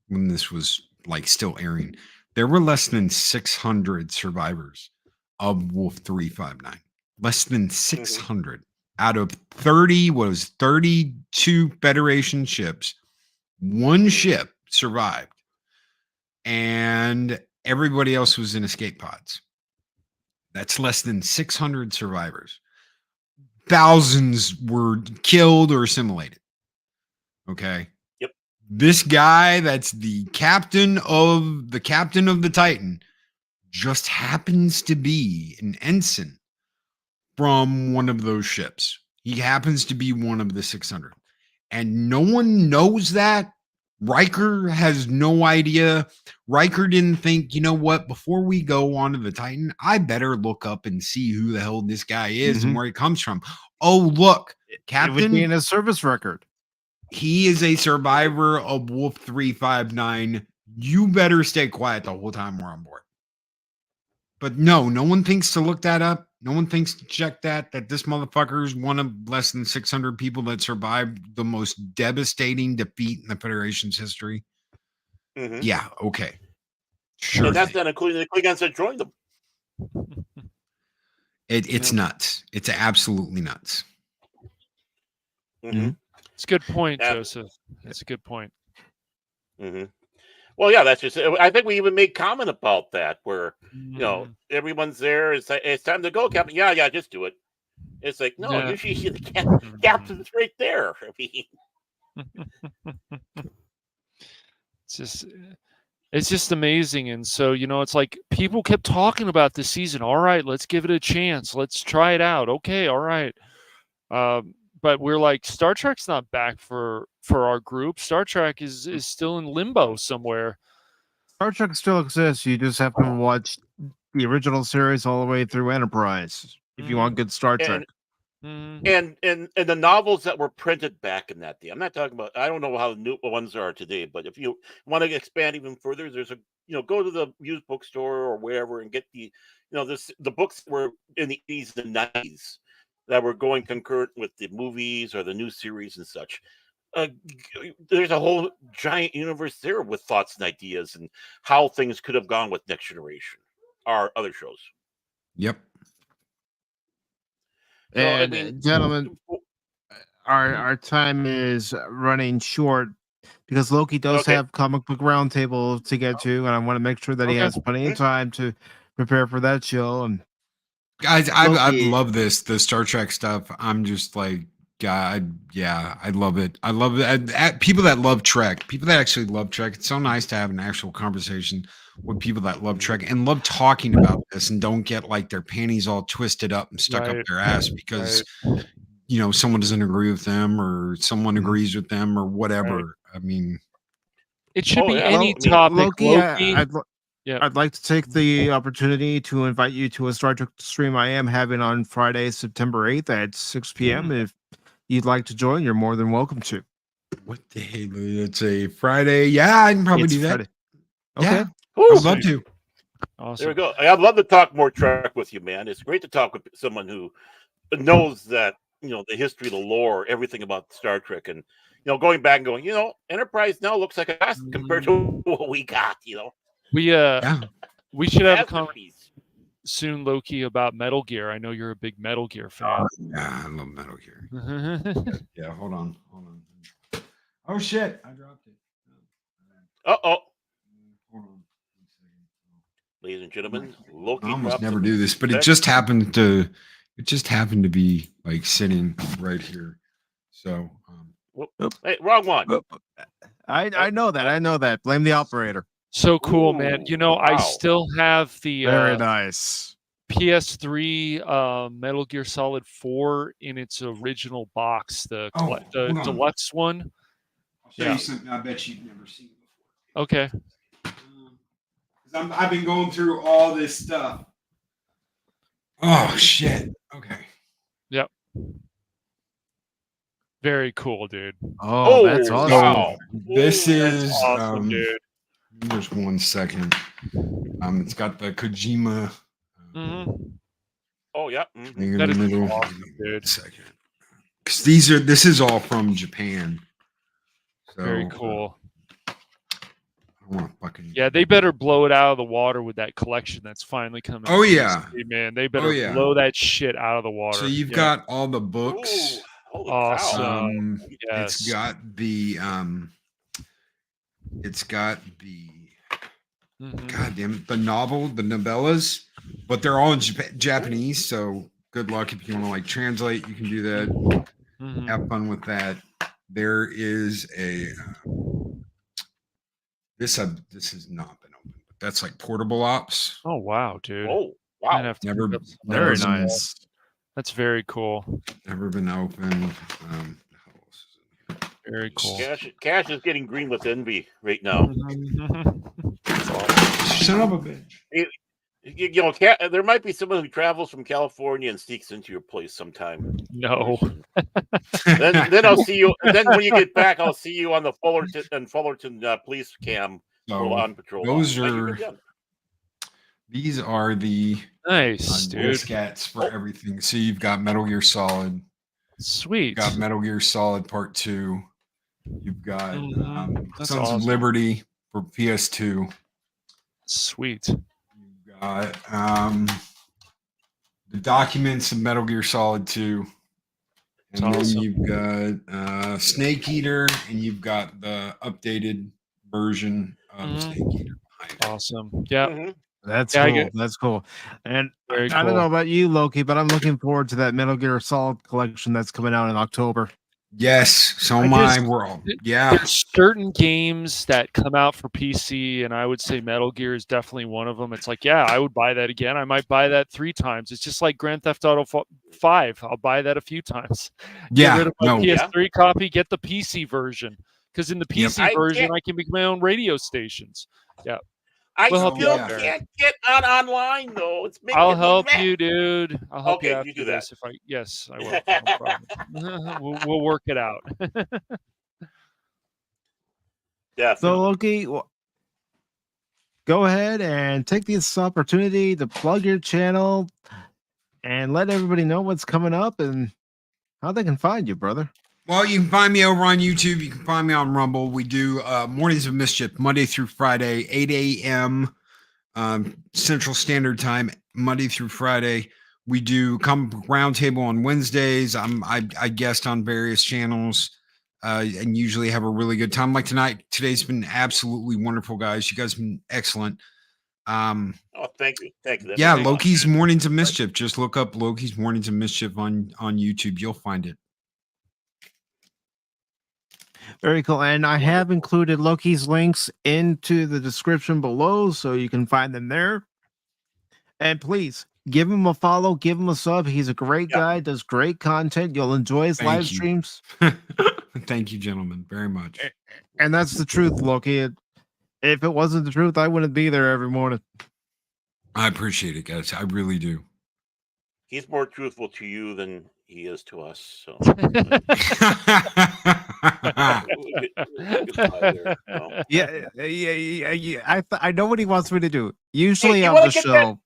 when this was like still airing. There were less than 600 survivors of Wolf 359. Less than 600 out of 32 Federation ships. One ship survived, and everybody else was in escape pods. That's less than 600 survivors. Thousands were killed or assimilated. Okay. Yep. This guy that's the captain of the Titan just happens to be an ensign from one of those ships. He happens to be one of the 600. And no one knows that. Riker has no idea. Riker didn't think, you know what, before we go on to the Titan, I better look up and see who the hell this guy is and where he comes from. Oh, look, Captain. It would be in his service record. He is a survivor of Wolf 359. You better stay quiet the whole time we're on board. But no one thinks to look that up. No one thinks to check that this motherfucker is one of less than 600 people that survived the most devastating defeat in the Federation's history. Mm-hmm. Yeah, okay. Sure. And that's not including the Klingons that joined them. It's nuts. It's absolutely nuts. Mm-hmm. It's a good point, Joseph. It's a good point. Mm-hmm. Well, yeah, that's just. I think we even made comment about that, where you know everyone's there. It's time to go, Captain. Yeah, just do it. It's like no, you should see the captain's right there. I mean, it's just amazing, and so it's like people kept talking about this season. All right, let's give it a chance. Let's try it out. Okay, all right. But we're like, Star Trek's not back for our group. Star Trek is still in limbo somewhere. Star Trek still exists. You just have to watch the original series all the way through Enterprise if you want good Star Trek. And the novels that were printed back in that day. I'm not talking about. I don't know how the new ones are today, but if you want to expand even further, there's go to the used bookstore or wherever and get the books were in the 80s and 90s. That were going concurrent with the movies or the new series and such. There's a whole giant universe there with thoughts and ideas and how things could have gone with Next Generation or other shows. Yep. And gentlemen, our time is running short because Loki does have Comic Book Roundtable to get to, and I want to make sure that he has plenty of time to prepare for that show. And guys, I love the Star Trek stuff. I'm just like, God, yeah, I love it. I love it. People that love Trek, people that actually love Trek. It's so nice to have an actual conversation with people that love Trek and love talking about this and don't get like their panties all twisted up and stuck up their ass because someone doesn't agree with them or someone agrees with them or whatever. I mean, it should be any topic. Loki. I'd like to take the opportunity to invite you to a Star Trek stream I am having on Friday, September 8th at 6 p.m. If you'd like to join, you're more than welcome to. What the hell? It's a Friday. Yeah, I can probably do that. Friday. Okay. Yeah, I'd love to. Awesome. There we go. I'd love to talk more Trek with you, man. It's great to talk with someone who knows that, the history, the lore, everything about Star Trek. And, going back and going, Enterprise now looks like a mess compared to what we got, We should have a conversation soon, Loki, about Metal Gear. I know you're a big Metal Gear fan. Yeah, I love Metal Gear. Yeah, hold on. Oh shit, I dropped it. Uh-oh. Hold on. Ladies and gentlemen, Loki. I almost never do this, but it just happened to be like sitting right here. So hey, wrong one. I know that. Blame the operator. So cool, man. Wow. I still have the very nice PS3 Metal Gear Solid 4 in its original box, the deluxe one. I'll show you something I bet you've never seen before. Okay. Because I've been going through all this stuff. Oh shit. Okay. Yep. Very cool, dude. Oh, that's awesome. Wow. This is awesome, dude. Just 1 second. It's got the Kojima. Oh yeah. That is awesome, dude. Second. Because this is all from Japan. So, very cool. I want to fucking. Yeah, they better blow it out of the water with that collection that's finally coming. Oh yeah, man, they better blow that shit out of the water. So you've got all the books. Ooh, awesome. Yes. It's got the God damn it, the novellas, but they're all in Japanese. So good luck if you want to like translate. You can do that. Have fun with that. There is a this has not been opened, but that's like Portable Ops. Oh wow, dude. Oh wow. Never very nice. That's very cool. Never been open. Very cool. Cash is getting green with envy right now. Son of a bitch. There might be someone who travels from California and sneaks into your place sometime. No. then I'll see you. Then when you get back, I'll see you on the Fullerton police cam on patrol. These are the nice dude scats for everything. So you've got Metal Gear Solid. Sweet. You've got Metal Gear Solid Part 2. You've got Sons of Liberty for PS2. Sweet. You've got the documents of Metal Gear Solid 2. And then you've got Snake Eater, and you've got the updated version of Snake Eater. Awesome. Yeah. Mm-hmm. That's cool. That's cool. And I don't know about you, Loki, but I'm looking forward to that Metal Gear Solid collection that's coming out in October. Yes, so my world. Yeah. There's certain games that come out for PC, and I would say Metal Gear is definitely one of them. It's like, yeah, I would buy that again. I might buy that 3 times. It's just like Grand Theft Auto 5. I'll buy that a few times. Get rid of my PS3 copy, get the PC version. Because in the PC version, I can make my own radio stations. Yeah. I still can't get online though. I'll help you, dude. I'll help you after this. Yes, I will. No problem. we'll work it out. Yeah. So Loki, go ahead and take this opportunity to plug your channel and let everybody know what's coming up and how they can find you, brother. Well, you can find me over on YouTube. You can find me on Rumble. We do Mornings of Mischief, Monday through Friday, 8 a.m. Central Standard Time, Monday through Friday. We do Comic Book Roundtable on Wednesdays. I guest on various channels and usually have a really good time. Like today's been absolutely wonderful, guys. You guys have been excellent. Thank you. Yeah, Loki's Mornings of Mischief. Just look up Loki's Mornings of Mischief on YouTube. You'll find it. Very cool. And I have included Loki's links into the description below so you can find them there. And please give him a follow, give him a sub. He's a great guy, does great content. You'll enjoy his live streams. Thank you, gentlemen, very much. And that's the truth, Loki. If it wasn't the truth, I wouldn't be there every morning. I appreciate it, guys. I really do. He's more truthful to you than he is to us. So. Yeah. I know what he wants me to do. Usually on the show,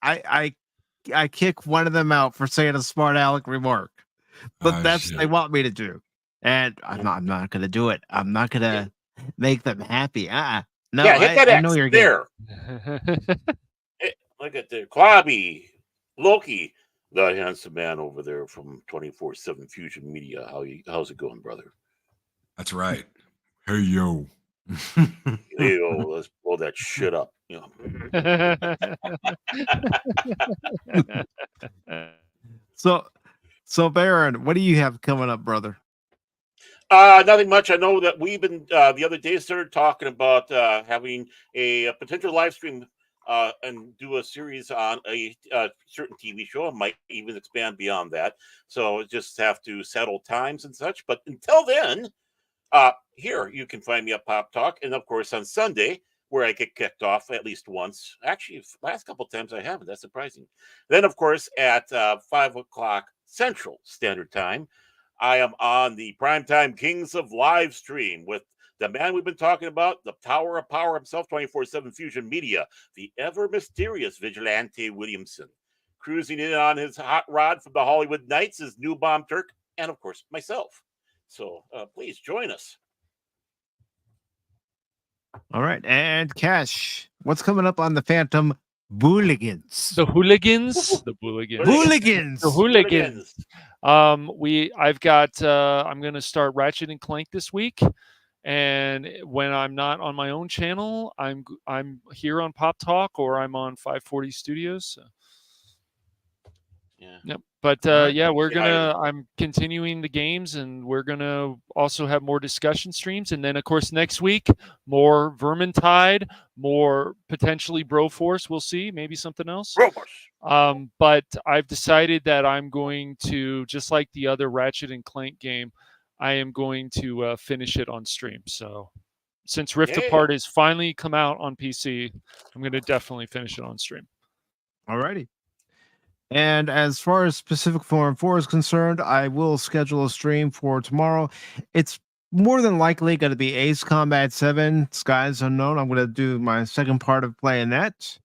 I kick one of them out for saying a smart aleck remark, but that's what they want me to do, and I'm not going to do it. I'm not going to make them happy. No, hit that I know you're there. Look at the Klobby, Loki, the handsome man over there from 24/7 Fusion Media. How's it going, brother? That's right. Hey yo. Hey yo, let's blow that shit up. You know. So Baron, what do you have coming up, brother? Nothing much. I know that we've been the other day started talking about having a potential live stream and do a series on a certain TV show. I might even expand beyond that. So just have to settle times and such. But until then, here you can find me at Pop Talk, and of course on Sunday, where I get kicked off at least once. Actually, last couple of times I haven't. That's surprising. Then, of course, at 5 o'clock Central Standard Time, I am on the Primetime Kings of Live Stream with the man we've been talking about, the Tower of Power himself, 24/7 Fusion Media, the ever mysterious Vigilante Williamson, cruising in on his hot rod from the Hollywood Knights, his new bomb Turk, and of course myself. So please join us. All right, and Cash, what's coming up on the Phantom Hooligans? The Hooligans, the Hooligans, Hooligans, the Hooligans. I'm going to start Ratchet and Clank this week. And when I'm not on my own channel, I'm here on Pop Talk or I'm on 540 Studios. So. Yeah. Yep. But I'm continuing the games, and we're gonna also have more discussion streams, and then of course next week more Vermintide, more potentially Broforce. We'll see, maybe something else. Broforce. But I've decided that I'm going to, just like the other Ratchet and Clank game, I am going to finish it on stream. So since Rift Apart has finally come out on PC, I'm going to definitely finish it on stream. Alrighty. And as far as PACIFIC414 is concerned, I will schedule a stream for tomorrow. It's more than likely going to be Ace Combat 7, Skies Unknown. I'm going to do my second part of playing that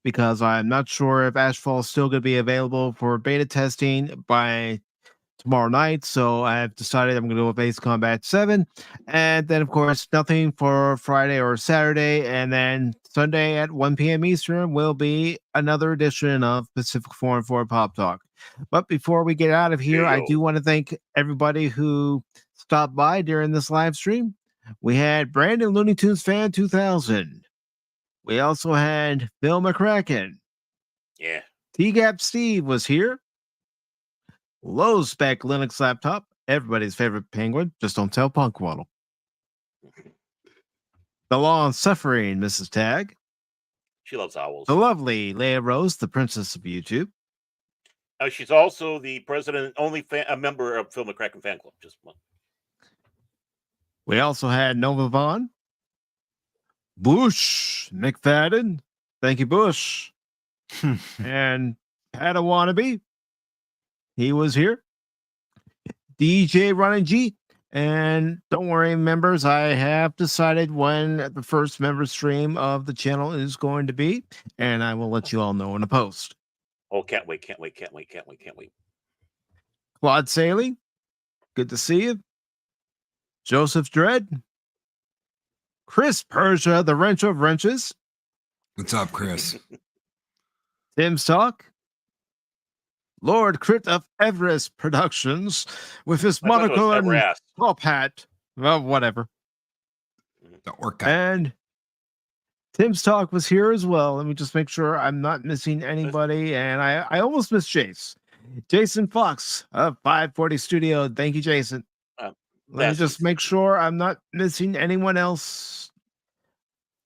because I'm not sure if Ashfall is still going to be available for beta testing by tomorrow night. So I've decided I'm going to go with Ace Combat 7. And then, of course, nothing for Friday or Saturday. And then Sunday at 1 p.m. Eastern will be another edition of PACIFIC414 Pop Talk. But before we get out of here, I do want to thank everybody who stopped by during this live stream. We had Brandon Looney Tunes Fan 2000. We also had Bill McCracken. Yeah. T-Gap Steve was here. Low spec Linux laptop, everybody's favorite penguin. Just don't tell Punkwaddle. The long suffering Mrs. Tagge. She loves owls. The lovely Leia Rose, the princess of YouTube. She's also the president, only a member of Phil McCracken fan club. Just one. We also had Nova Vaughn, Bush McFadden. Thank you, Bush. And Padawannabe. He was here. DJ Ronnie G. And don't worry, members, I have decided when the first member stream of the channel is going to be, and I will let you all know in a post. Oh, can't wait. Claude Saley, good to see you. Joseph Dredd. Chris Persia, the Wrench of Wrenches. What's up, Chris? Tim's Talk. Lord Crit of Everest Productions with his monocle and top hat. Well, whatever. The Orca. And Tim's Talk was here as well. Let me just make sure I'm not missing anybody. And I almost missed Jace. Jason Fox of 540 Studio. Thank you, Jason. Let me just make sure I'm not missing anyone else.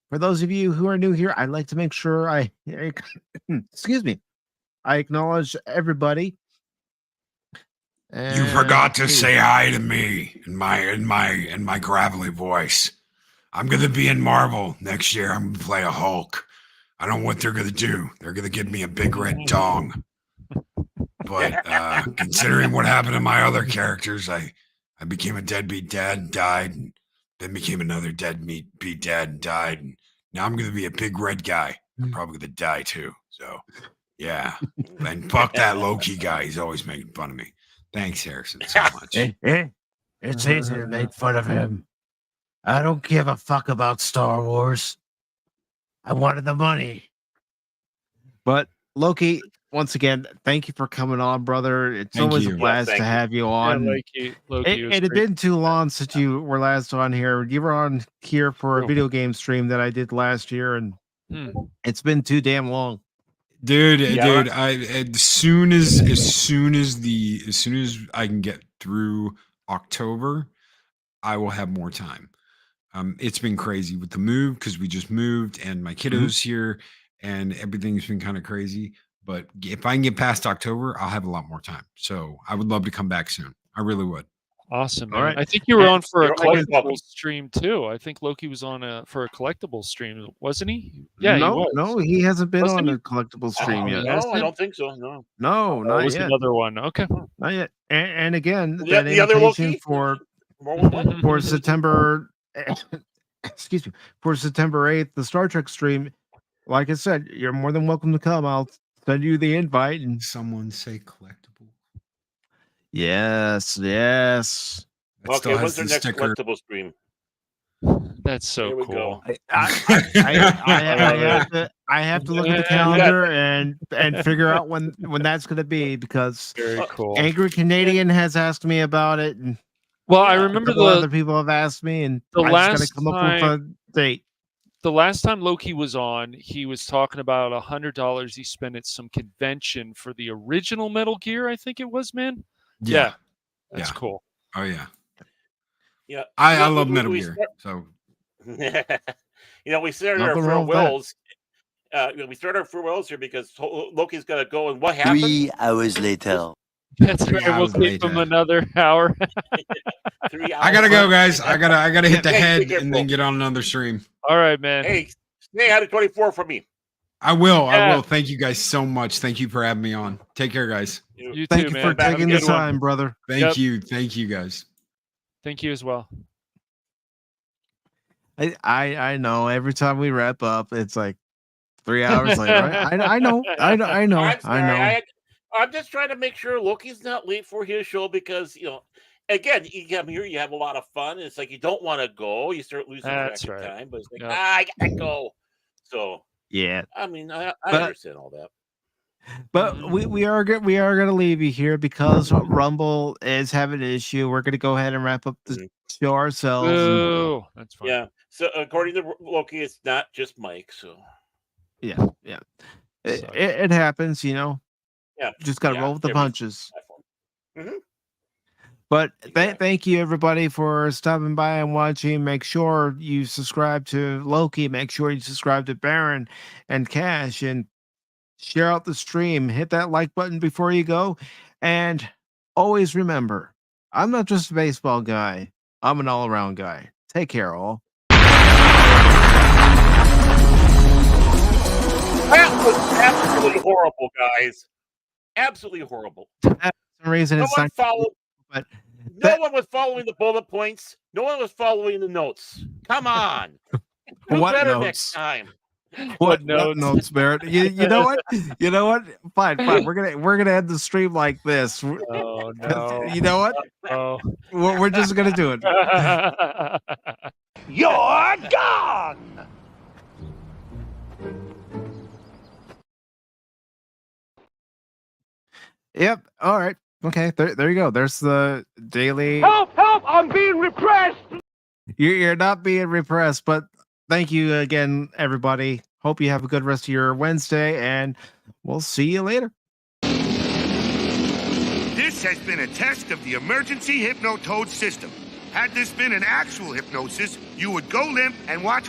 For those of you who are new here, I'd like to make sure I excuse me. I acknowledge everybody. And you forgot to say hi to me in my gravelly voice. I'm gonna be in Marvel next year. I'm gonna play a Hulk. I don't know what they're gonna do. They're gonna give me a big red dong. But considering what happened to my other characters, I became a deadbeat dad, died, and then became another deadbeat dad and died. And now I'm gonna be a big red guy. I'm probably gonna die too. So yeah. And fuck that Loki guy. He's always making fun of me. Thanks, Harrison, so much. It's easy to make fun of him. I don't give a fuck about Star Wars. I wanted the money. But Loki, once again, thank you for coming on, brother. It's always a blast to have you on. Yeah, Loki it had been too long since you were last on here. You were on here for a video game stream that I did last year, and it's been too damn long. Dude, as soon as I can get through October, I will have more time. It's been crazy with the move because we just moved and my kiddo's here and everything's been kind of crazy. But if I can get past October, I'll have a lot more time. So I would love to come back soon. I really would. Awesome. All right. I think you were on for a collectible stream too. I think Loki was on for a collectible stream, wasn't he? Yeah, no, he hasn't been on a collectible stream yet. No, I don't think so. No, not yet. Another one. Okay, not yet. And again, the other Loki for September. Excuse me, for September 8th, the Star Trek stream. Like I said, you're more than welcome to come. I'll send you the invite. And someone say collectible. Yes. Okay, when's their next collectible stream? That's so cool. I have to look at the calendar and figure out when that's going to be because very cool. Angry Canadian has asked me about it, and I remember other people have asked me, and I just got to come up with a date. the last time Loki was on, he was talking about $100 he spent at some convention for the original Metal Gear. I think it was, man. Yeah. That's cool. Oh yeah. Yeah. I love Metal Gear. So we started our farewells. We started our farewells here because Loki's got to go. And what happened? 3 hours later. That's right. We'll keep him another hour. 3 hours. I gotta go, guys. I gotta hit the head and then get on another stream. All right, man. Hey, stay out of 24 for me. I will. Thank you guys so much. Thank you for having me on. Take care, guys. Thank you for taking the time, brother. Thank you. Thank you, guys. Thank you as well. I know. Every time we wrap up, it's like 3 hours later. Right? I know. I'm just trying to make sure Loki's not late for his show because again, you come here, you have a lot of fun. It's like you don't want to go, you start losing track of time, but it's like I gotta go. So yeah, I mean, I understand all that. But we are gonna leave you here because Rumble is having an issue. We're gonna go ahead and wrap up the show ourselves. Oh, that's fine. Yeah. So according to Loki, it's not just Mike. So yeah, it happens, Yeah, just gotta roll with the punches. But thank you everybody for stopping by and watching. Make sure you subscribe to Loki. Make sure you subscribe to Baron and Cash and share out the stream. Hit that like button before you go. And always remember, I'm not just a baseball guy. I'm an all-around guy. Take care, all. That was absolutely horrible, guys. Absolutely horrible. For some reason, it's not. But one was following the bullet points. No one was following the notes. Come on. Do better notes? Next time. What notes, Barrett? You know what? You know what? Fine. We're gonna end the stream like this. Oh no. You know what? Oh. We're just gonna do it. You're gone! Yep. All right. Okay. There you go. There's the daily. Help! I'm being repressed! You're not being repressed, but thank you again, everybody. Hope you have a good rest of your Wednesday, and we'll see you later. This has been a test of the emergency hypnotoad system. Had this been an actual hypnosis, you would go limp and watch